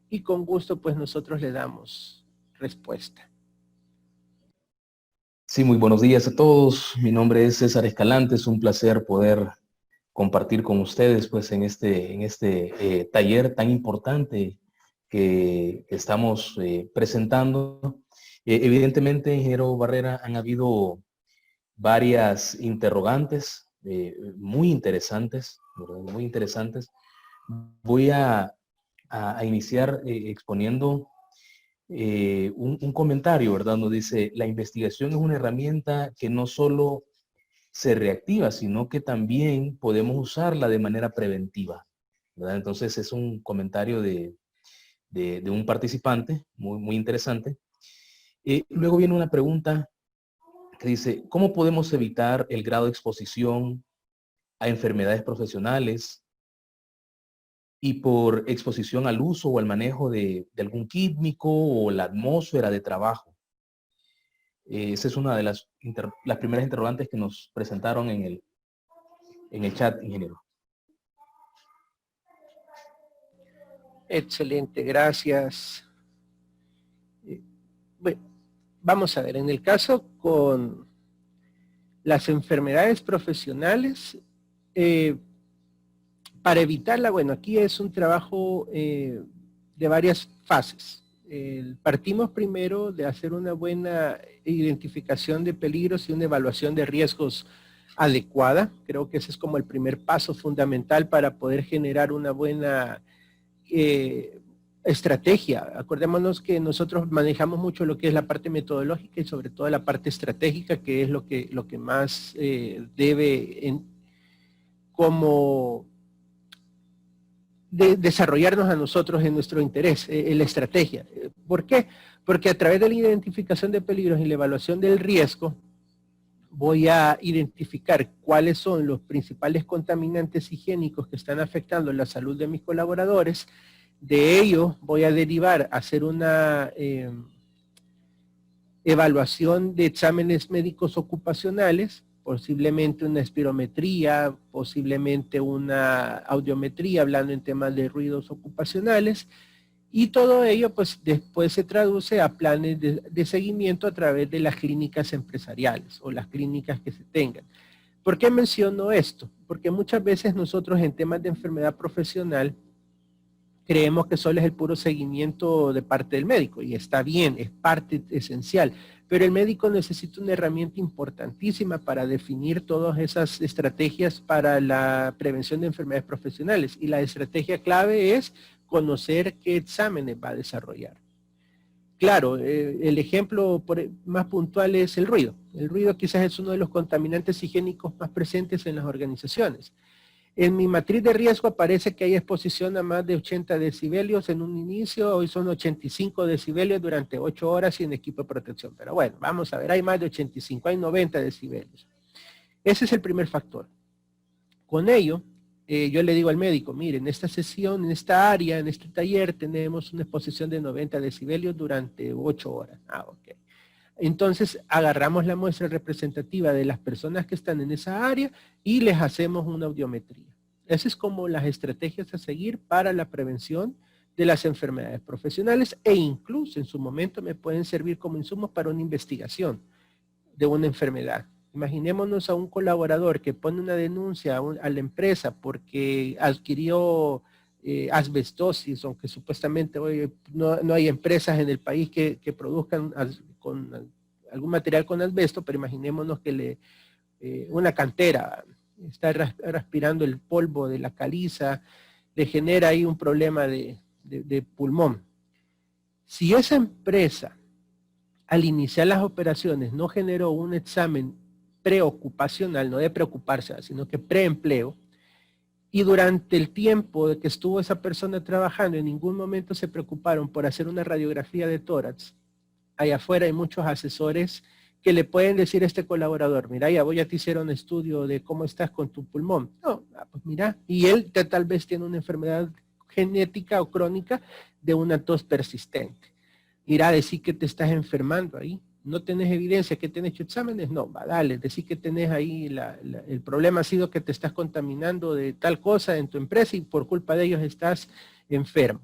y con gusto pues nosotros le damos respuesta. Sí, muy buenos días a todos. Mi nombre es César Escalante, es un placer poder compartir con ustedes pues en este taller tan importante que estamos presentando. Evidentemente, ingeniero Barrera, han habido varias interrogantes muy interesantes, ¿verdad? Muy interesantes. Voy a iniciar exponiendo un comentario, ¿verdad? Nos dice, la investigación es una herramienta que no solo se reactiva, sino que también podemos usarla de manera preventiva, ¿verdad? Entonces es un comentario de un participante muy, muy interesante. Luego viene una pregunta que dice, ¿cómo podemos evitar el grado de exposición a enfermedades profesionales y por exposición al uso o al manejo de algún químico o la atmósfera de trabajo? Esa es una de las primeras interrogantes que nos presentaron en el chat, ingeniero. Excelente, gracias. Bueno, vamos a ver, en el caso con las enfermedades profesionales, para evitarla, bueno, aquí es un trabajo de varias fases. Partimos primero de hacer una buena identificación de peligros y una evaluación de riesgos adecuada. Creo que ese es como el primer paso fundamental para poder generar una buena estrategia. Acordémonos que nosotros manejamos mucho lo que es la parte metodológica y sobre todo la parte estratégica, que es lo que más debe como desarrollarnos a nosotros en nuestro interés, en la estrategia. ¿Por qué? Porque a través de la identificación de peligros y la evaluación del riesgo, voy a identificar cuáles son los principales contaminantes higiénicos que están afectando la salud de mis colaboradores. De ello voy a derivar a hacer una evaluación de exámenes médicos ocupacionales, posiblemente una espirometría, posiblemente una audiometría, hablando en temas de ruidos ocupacionales, y todo ello pues después se traduce a planes de seguimiento a través de las clínicas empresariales o las clínicas que se tengan. ¿Por qué menciono esto? Porque muchas veces nosotros en temas de enfermedad profesional creemos que solo es el puro seguimiento de parte del médico, y está bien, es parte esencial, pero el médico necesita una herramienta importantísima para definir todas esas estrategias para la prevención de enfermedades profesionales, y la estrategia clave es conocer qué exámenes va a desarrollar. Claro, el ejemplo más puntual es el ruido. El ruido quizás es uno de los contaminantes higiénicos más presentes en las organizaciones. En mi matriz de riesgo aparece que hay exposición a más de 80 decibelios en un inicio, hoy son 85 decibelios durante 8 horas sin equipo de protección. Pero bueno, vamos a ver, hay más de 85, hay 90 decibelios. Ese es el primer factor. Con ello, yo le digo al médico, mire, en esta sesión, en esta área, en este taller, tenemos una exposición de 90 decibelios durante 8 horas. Ah, ok. Entonces agarramos la muestra representativa de las personas que están en esa área y les hacemos una audiometría. Esas es como las estrategias a seguir para la prevención de las enfermedades profesionales e incluso en su momento me pueden servir como insumos para una investigación de una enfermedad. Imaginémonos a un colaborador que pone una denuncia a la empresa porque adquirió asbestosis, aunque supuestamente hoy no hay empresas en el país que produzcan con algún material con asbesto, pero imaginémonos que una cantera está respirando el polvo de la caliza, le genera ahí un problema de pulmón. Si esa empresa al iniciar las operaciones no generó un examen preocupacional, no de preocuparse, sino que preempleo, y durante el tiempo de que estuvo esa persona trabajando, en ningún momento se preocuparon por hacer una radiografía de tórax, allá afuera hay muchos asesores que le pueden decir a este colaborador, mira, ya te hicieron un estudio de cómo estás con tu pulmón. No, pues mira, y él tal vez tiene una enfermedad genética o crónica de una tos persistente. Irá a decir que te estás enfermando ahí. ¿No tenés evidencia que te han hecho exámenes? No, va, dale, decir que tenés ahí, el problema ha sido que te estás contaminando de tal cosa en tu empresa y por culpa de ellos estás enfermo.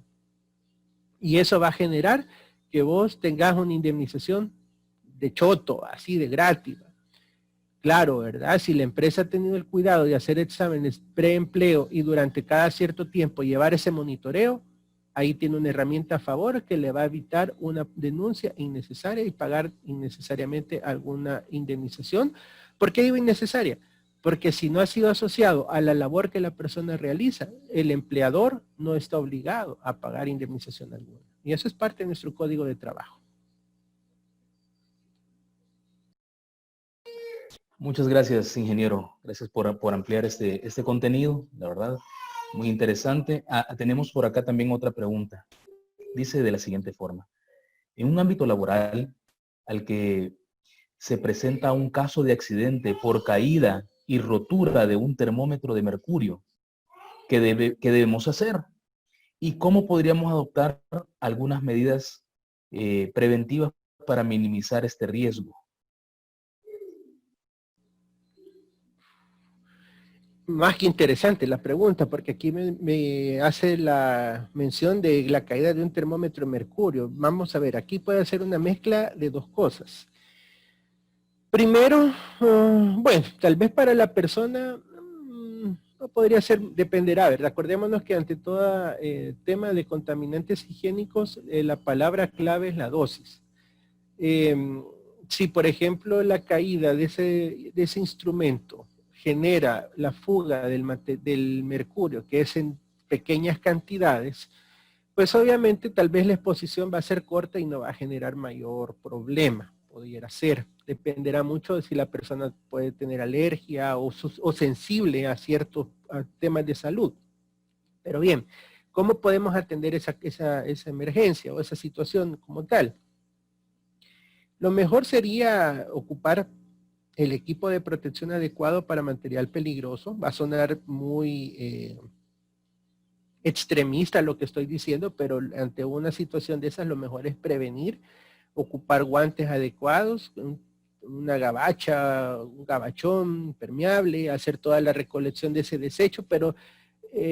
Y eso va a generar que vos tengas una indemnización de choto, así de gratis. Claro, ¿verdad? Si la empresa ha tenido el cuidado de hacer exámenes preempleo y durante cada cierto tiempo llevar ese monitoreo, ahí tiene una herramienta a favor que le va a evitar una denuncia innecesaria y pagar innecesariamente alguna indemnización. ¿Por qué digo innecesaria? Porque si no ha sido asociado a la labor que la persona realiza, el empleador no está obligado a pagar indemnización alguna. Y eso es parte de nuestro código de trabajo. Muchas gracias, ingeniero. Gracias por ampliar este contenido, la verdad, muy interesante. Tenemos por acá también otra pregunta. Dice de la siguiente forma. En un ámbito laboral al que se presenta un caso de accidente por caída y rotura de un termómetro de mercurio, ¿qué debemos hacer? ¿Y cómo podríamos adoptar algunas medidas preventivas para minimizar este riesgo? Más que interesante la pregunta, porque aquí me hace la mención de la caída de un termómetro de mercurio. Vamos a ver, aquí puede ser una mezcla de dos cosas. Primero, bueno, tal vez para la persona no podría ser, dependerá, ¿verdad? Acordémonos que ante todo tema de contaminantes higiénicos, la palabra clave es la dosis. Si, por ejemplo, la caída de ese instrumento genera la fuga del mercurio, que es en pequeñas cantidades, pues obviamente tal vez la exposición va a ser corta y no va a generar mayor problema, pudiera ser. Dependerá mucho de si la persona puede tener alergia o sensible a ciertos temas de salud. Pero bien, ¿cómo podemos atender esa emergencia o esa situación como tal? Lo mejor sería ocupar el equipo de protección adecuado para material peligroso. Va a sonar muy extremista lo que estoy diciendo, pero ante una situación de esas lo mejor es prevenir, ocupar guantes adecuados, una gabacha, un gabachón impermeable, hacer toda la recolección de ese desecho, pero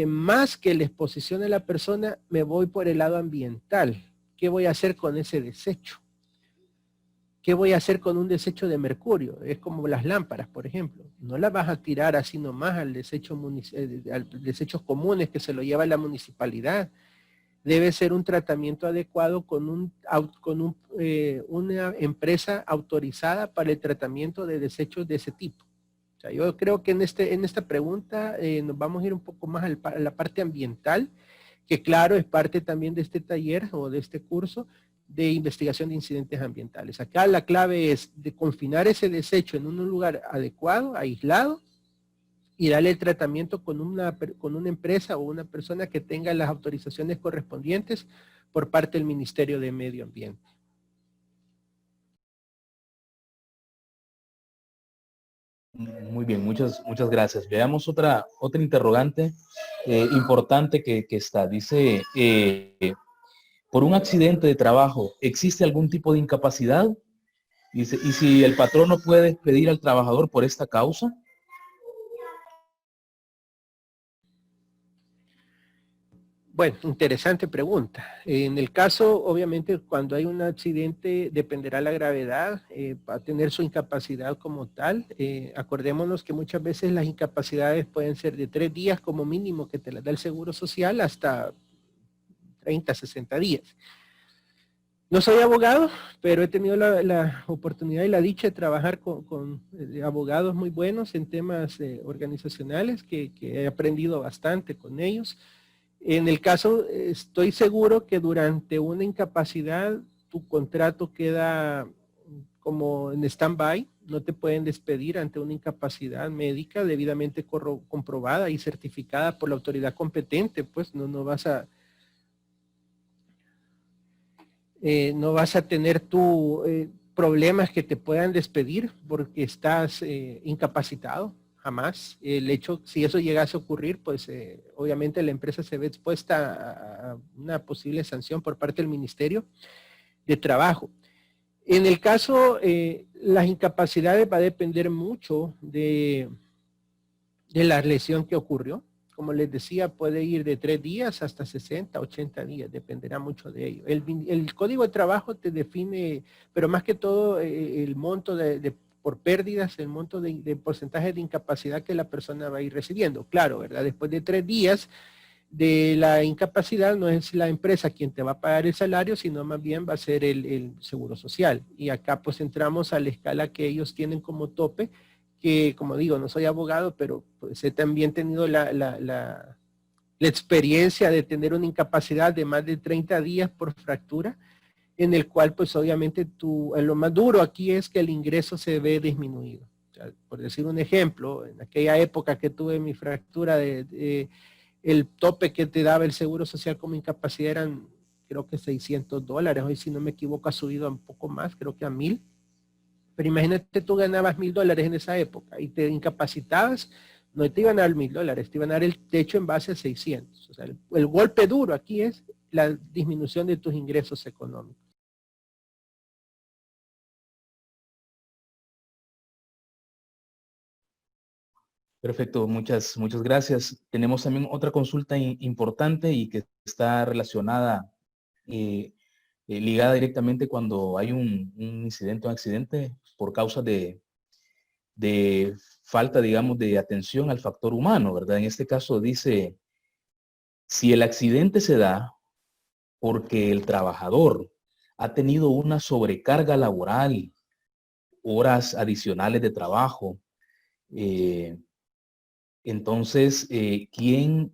más que la exposición a la persona, me voy por el lado ambiental. ¿Qué voy a hacer con ese desecho? ¿Qué voy a hacer con un desecho de mercurio? Es como las lámparas, por ejemplo. No las vas a tirar así nomás al desechos comunes que se lo lleva la municipalidad. Debe ser un tratamiento adecuado con una empresa autorizada para el tratamiento de desechos de ese tipo. O sea, yo creo que en esta pregunta nos vamos a ir un poco más a la parte ambiental, que claro, es parte también de este taller o de este curso de investigación de incidentes ambientales. Acá la clave es de confinar ese desecho en un lugar adecuado, aislado, y darle el tratamiento con una empresa o una persona que tenga las autorizaciones correspondientes por parte del Ministerio de Medio Ambiente. Muy bien, muchas gracias. Veamos otra interrogante importante que está. Dice, por un accidente de trabajo, ¿existe algún tipo de incapacidad? Dice, ¿y si el patrón no puede despedir al trabajador por esta causa? Bueno, interesante pregunta. En el caso, obviamente, cuando hay un accidente, dependerá la gravedad, va a tener su incapacidad como tal. Acordémonos que muchas veces las incapacidades pueden ser de 3 días como mínimo que te las da el Seguro Social hasta 30, 60 días. No soy abogado, pero he tenido la oportunidad y la dicha de trabajar con abogados muy buenos en temas organizacionales que he aprendido bastante con ellos. En el caso, estoy seguro que durante una incapacidad tu contrato queda como en stand-by, no te pueden despedir ante una incapacidad médica debidamente comprobada y certificada por la autoridad competente, pues no vas a tener problemas que te puedan despedir porque estás incapacitado, jamás. El hecho, si eso llegase a ocurrir, pues obviamente la empresa se ve expuesta a una posible sanción por parte del Ministerio de Trabajo. En el caso, las incapacidades va a depender mucho de la lesión que ocurrió. Como les decía, puede ir de 3 días hasta 60, 80 días, dependerá mucho de ello. El Código de Trabajo te define, pero más que todo, el monto por pérdidas, el monto de porcentaje de incapacidad que la persona va a ir recibiendo. Claro, ¿verdad? Después de 3 días de la incapacidad, no es la empresa quien te va a pagar el salario, sino más bien va a ser el Seguro Social. Y acá pues entramos a la escala que ellos tienen como tope, que como digo, no soy abogado, pero pues he también tenido la experiencia de tener una incapacidad de más de 30 días por fractura, en el cual pues obviamente lo más duro aquí es que el ingreso se ve disminuido. O sea, por decir un ejemplo, en aquella época que tuve mi fractura el tope que te daba el Seguro Social como incapacidad eran creo que $600. Hoy si no me equivoco ha subido a un poco más, creo que a 1,000. Pero imagínate, tú ganabas $1,000 en esa época y te incapacitabas, no te iban a dar $1,000, te iban a dar el techo en base a 600. O sea, el golpe duro aquí es la disminución de tus ingresos económicos. Perfecto, muchas gracias. Tenemos también otra consulta importante y que está relacionada, ligada directamente cuando hay un incidente o accidente por causa de falta, digamos, de atención al factor humano, ¿verdad? En este caso dice, si el accidente se da porque el trabajador ha tenido una sobrecarga laboral, horas adicionales de trabajo, entonces, ¿quién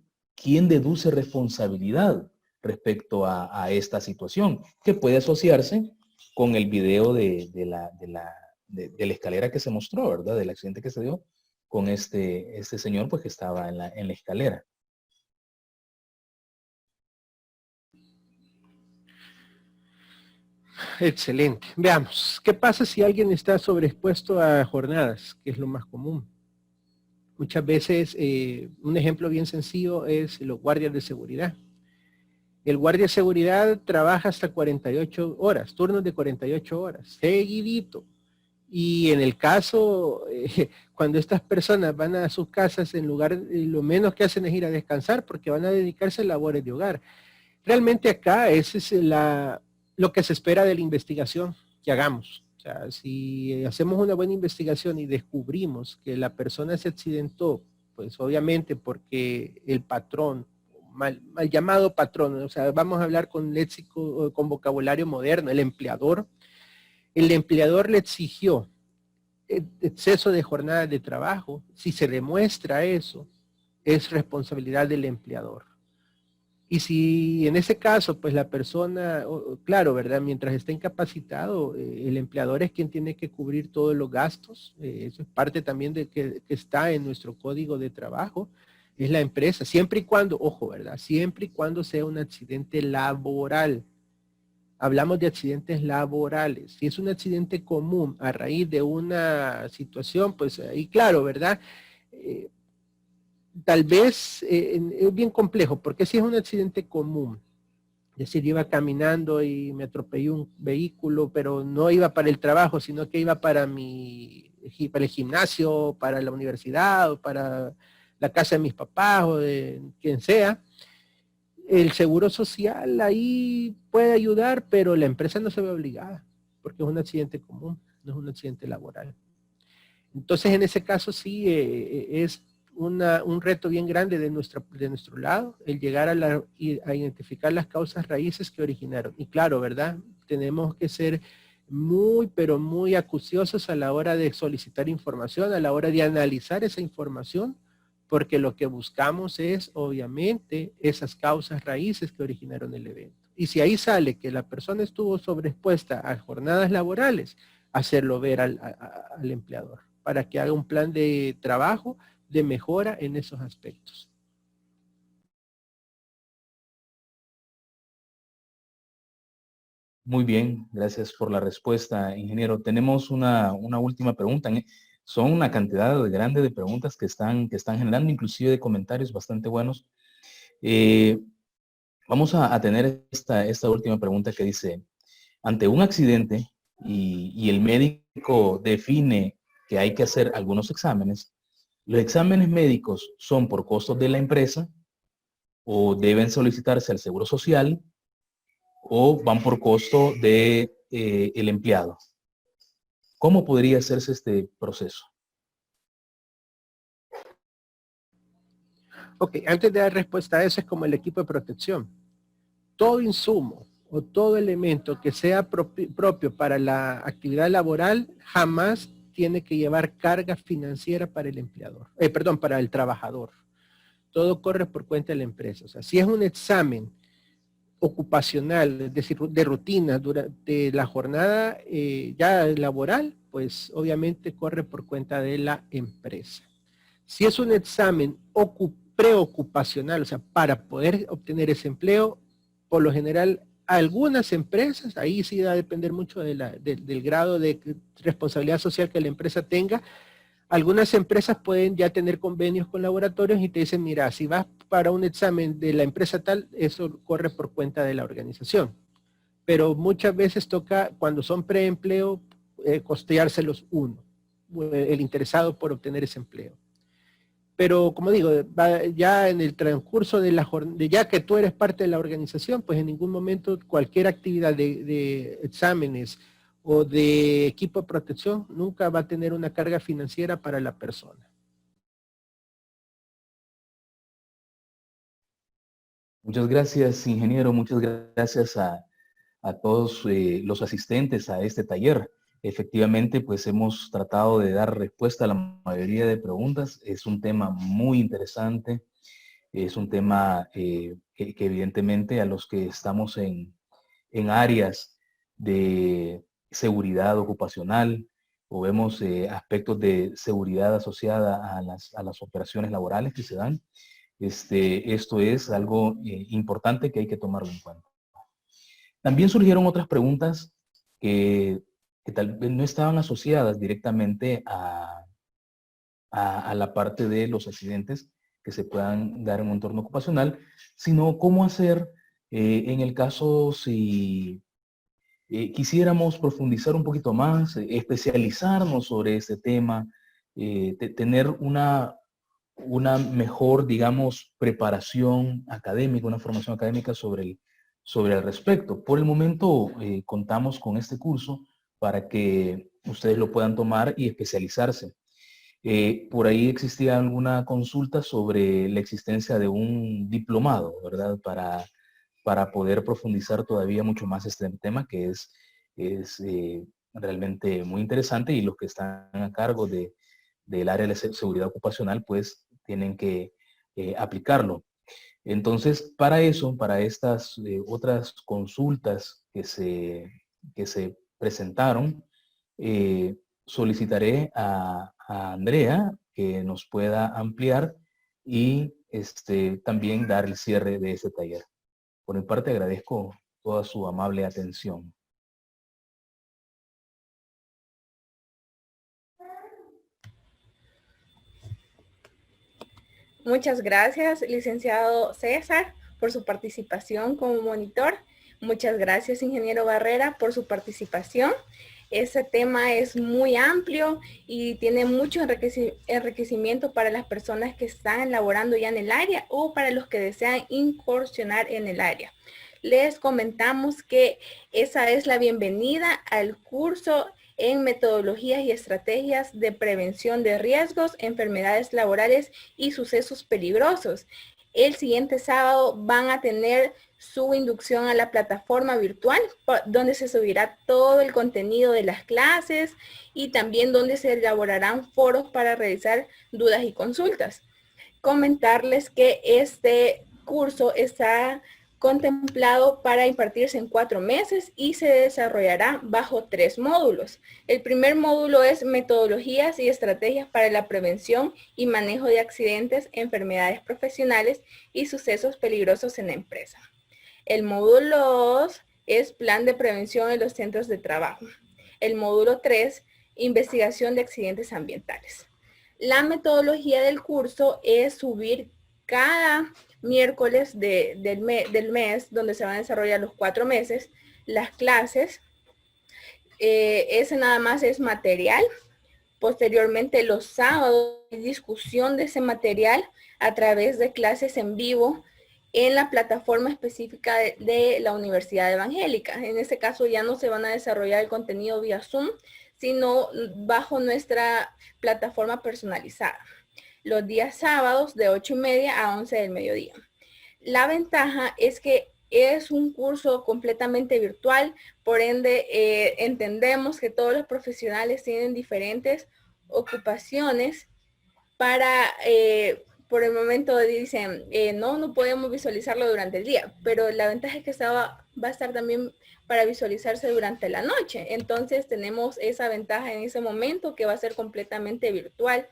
deduce responsabilidad respecto a esta situación? Que puede asociarse con el video de la escalera que se mostró, ¿verdad? Del accidente que se dio con este señor, pues que estaba en la escalera. Excelente. Veamos, ¿qué pasa si alguien está sobreexpuesto a jornadas? Que es lo más común. Muchas veces, un ejemplo bien sencillo es los guardias de seguridad. El guardia de seguridad trabaja hasta 48 horas, turnos de 48 horas, seguidito. Y en el caso, cuando estas personas van a sus casas, en lugar, lo menos que hacen es ir a descansar porque van a dedicarse a labores de hogar. Realmente acá ese es lo que se espera de la investigación que hagamos. O sea, si hacemos una buena investigación y descubrimos que la persona se accidentó, pues obviamente porque el patrón, mal llamado patrón, o sea, vamos a hablar con léxico, con vocabulario moderno, el empleador le exigió exceso de jornadas de trabajo. Si se demuestra eso, es responsabilidad del empleador. Y si en ese caso, pues la persona, claro, ¿verdad? Mientras está incapacitado, el empleador es quien tiene que cubrir todos los gastos. Eso es parte también de que está en nuestro código de trabajo. Es la empresa, siempre y cuando, ojo, ¿verdad? Siempre y cuando sea un accidente laboral. Hablamos de accidentes laborales. Si es un accidente común a raíz de una situación, pues ahí claro, ¿verdad? Tal vez es bien complejo, porque si es un accidente común, es decir, iba caminando y me atropelló un vehículo, pero no iba para el trabajo, sino que iba para para el gimnasio, para la universidad, o para la casa de mis papás, o de quien sea. El seguro social ahí puede ayudar, pero la empresa no se ve obligada, porque es un accidente común, no es un accidente laboral. Entonces, en ese caso sí es un reto bien grande de nuestro lado, el llegar a identificar las causas raíces que originaron. Y claro, ¿verdad? Tenemos que ser muy, pero muy acuciosos a la hora de solicitar información, a la hora de analizar esa información, porque lo que buscamos es, obviamente, esas causas raíces que originaron el evento. Y si ahí sale que la persona estuvo sobreexpuesta a jornadas laborales, hacerlo ver al empleador para que haga un plan de trabajo de mejora en esos aspectos. Muy bien, gracias por la respuesta, ingeniero. Tenemos una última pregunta. Son una cantidad grande de preguntas que están generando, inclusive de comentarios bastante buenos. Vamos a tener esta última pregunta que dice, ante un accidente y el médico define que hay que hacer algunos exámenes, ¿los exámenes médicos son por costos de la empresa o deben solicitarse al Seguro Social o van por costo de el empleado? ¿Cómo podría hacerse este proceso? Ok, antes de dar respuesta a eso es como el equipo de protección. Todo insumo o todo elemento que sea propio para la actividad laboral jamás tiene que llevar carga financiera para el empleador, para el trabajador. Todo corre por cuenta de la empresa. O sea, si es un examen ocupacional, es decir, de rutina durante la jornada ya laboral, pues obviamente corre por cuenta de la empresa. Si es un examen preocupacional, o sea, para poder obtener ese empleo, por lo general, algunas empresas, ahí sí va a depender mucho del grado de responsabilidad social que la empresa tenga. Algunas empresas pueden ya tener convenios con laboratorios y te dicen, mira, si vas para un examen de la empresa tal, eso corre por cuenta de la organización. Pero muchas veces toca, cuando son preempleo, costeárselos uno, el interesado por obtener ese empleo. Pero como digo, ya en el transcurso de la jornada, ya que tú eres parte de la organización, pues en ningún momento cualquier actividad de exámenes o de equipo de protección nunca va a tener una carga financiera para la persona. Muchas gracias, ingeniero. Muchas gracias a todos los asistentes a este taller. Efectivamente, pues hemos tratado de dar respuesta a la mayoría de preguntas. Es un tema muy interesante. Es un tema que evidentemente a los que estamos en áreas de seguridad ocupacional o vemos aspectos de seguridad asociada a las operaciones laborales que se dan, esto es algo importante que hay que tomarlo en cuenta. También surgieron otras preguntas que tal vez no estaban asociadas directamente a la parte de los accidentes que se puedan dar en un entorno ocupacional, sino cómo hacer en el caso si quisiéramos profundizar un poquito más, especializarnos sobre este tema, tener una mejor, digamos, preparación académica, una formación académica sobre el respecto. Por el momento contamos con este curso para que ustedes lo puedan tomar y especializarse. Por ahí existía alguna consulta sobre la existencia de un diplomado, ¿verdad? Para poder profundizar todavía mucho más este tema que es realmente muy interesante y los que están a cargo del área de seguridad ocupacional pues tienen que aplicarlo. Entonces, para eso, para estas otras consultas que se presentaron, solicitaré a Andrea que nos pueda ampliar y también dar el cierre de este taller. Por mi parte, agradezco toda su amable atención. Muchas gracias, licenciado César, por su participación como monitor. Muchas gracias, ingeniero Barrera, por su participación. Ese tema es muy amplio y tiene mucho enriquecimiento para las personas que están laborando ya en el área o para los que desean incursionar en el área. Les comentamos que esa es la bienvenida al curso en metodologías y estrategias de prevención de riesgos, enfermedades laborales y sucesos peligrosos. El siguiente sábado van a tener su inducción a la plataforma virtual, donde se subirá todo el contenido de las clases y también donde se elaborarán foros para realizar dudas y consultas. Comentarles que este curso está contemplado para impartirse en 4 meses y se desarrollará bajo 3 módulos. El primer módulo es metodologías y estrategias para la prevención y manejo de accidentes, enfermedades profesionales y sucesos peligrosos en la empresa. El módulo 2 es plan de prevención en los centros de trabajo. El módulo 3, investigación de accidentes ambientales. La metodología del curso es subir cada miércoles del mes, donde se van a desarrollar los 4 meses, las clases. Ese nada más es material. Posteriormente, los sábados, discusión de ese material a través de clases en vivo en la plataforma específica de la Universidad Evangélica. En este caso ya no se van a desarrollar el contenido vía Zoom, sino bajo nuestra plataforma personalizada. Los días sábados de 8:30 a 11 del mediodía. La ventaja es que es un curso completamente virtual, por ende entendemos que todos los profesionales tienen diferentes ocupaciones para, por el momento dicen, no podemos visualizarlo durante el día, pero la ventaja es que va a estar también para visualizarse durante la noche. Entonces tenemos esa ventaja en ese momento que va a ser completamente virtual.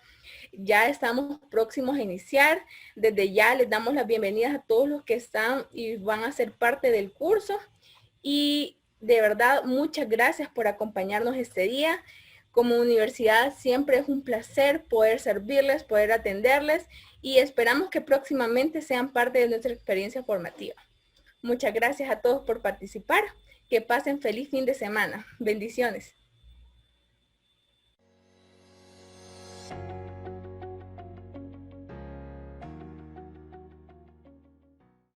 Ya estamos próximos a iniciar. Desde ya les damos las bienvenidas a todos los que están y van a ser parte del curso. Y de verdad, muchas gracias por acompañarnos este día. Como universidad siempre es un placer poder servirles, poder atenderles y esperamos que próximamente sean parte de nuestra experiencia formativa. Muchas gracias a todos por participar. Que pasen feliz fin de semana. Bendiciones.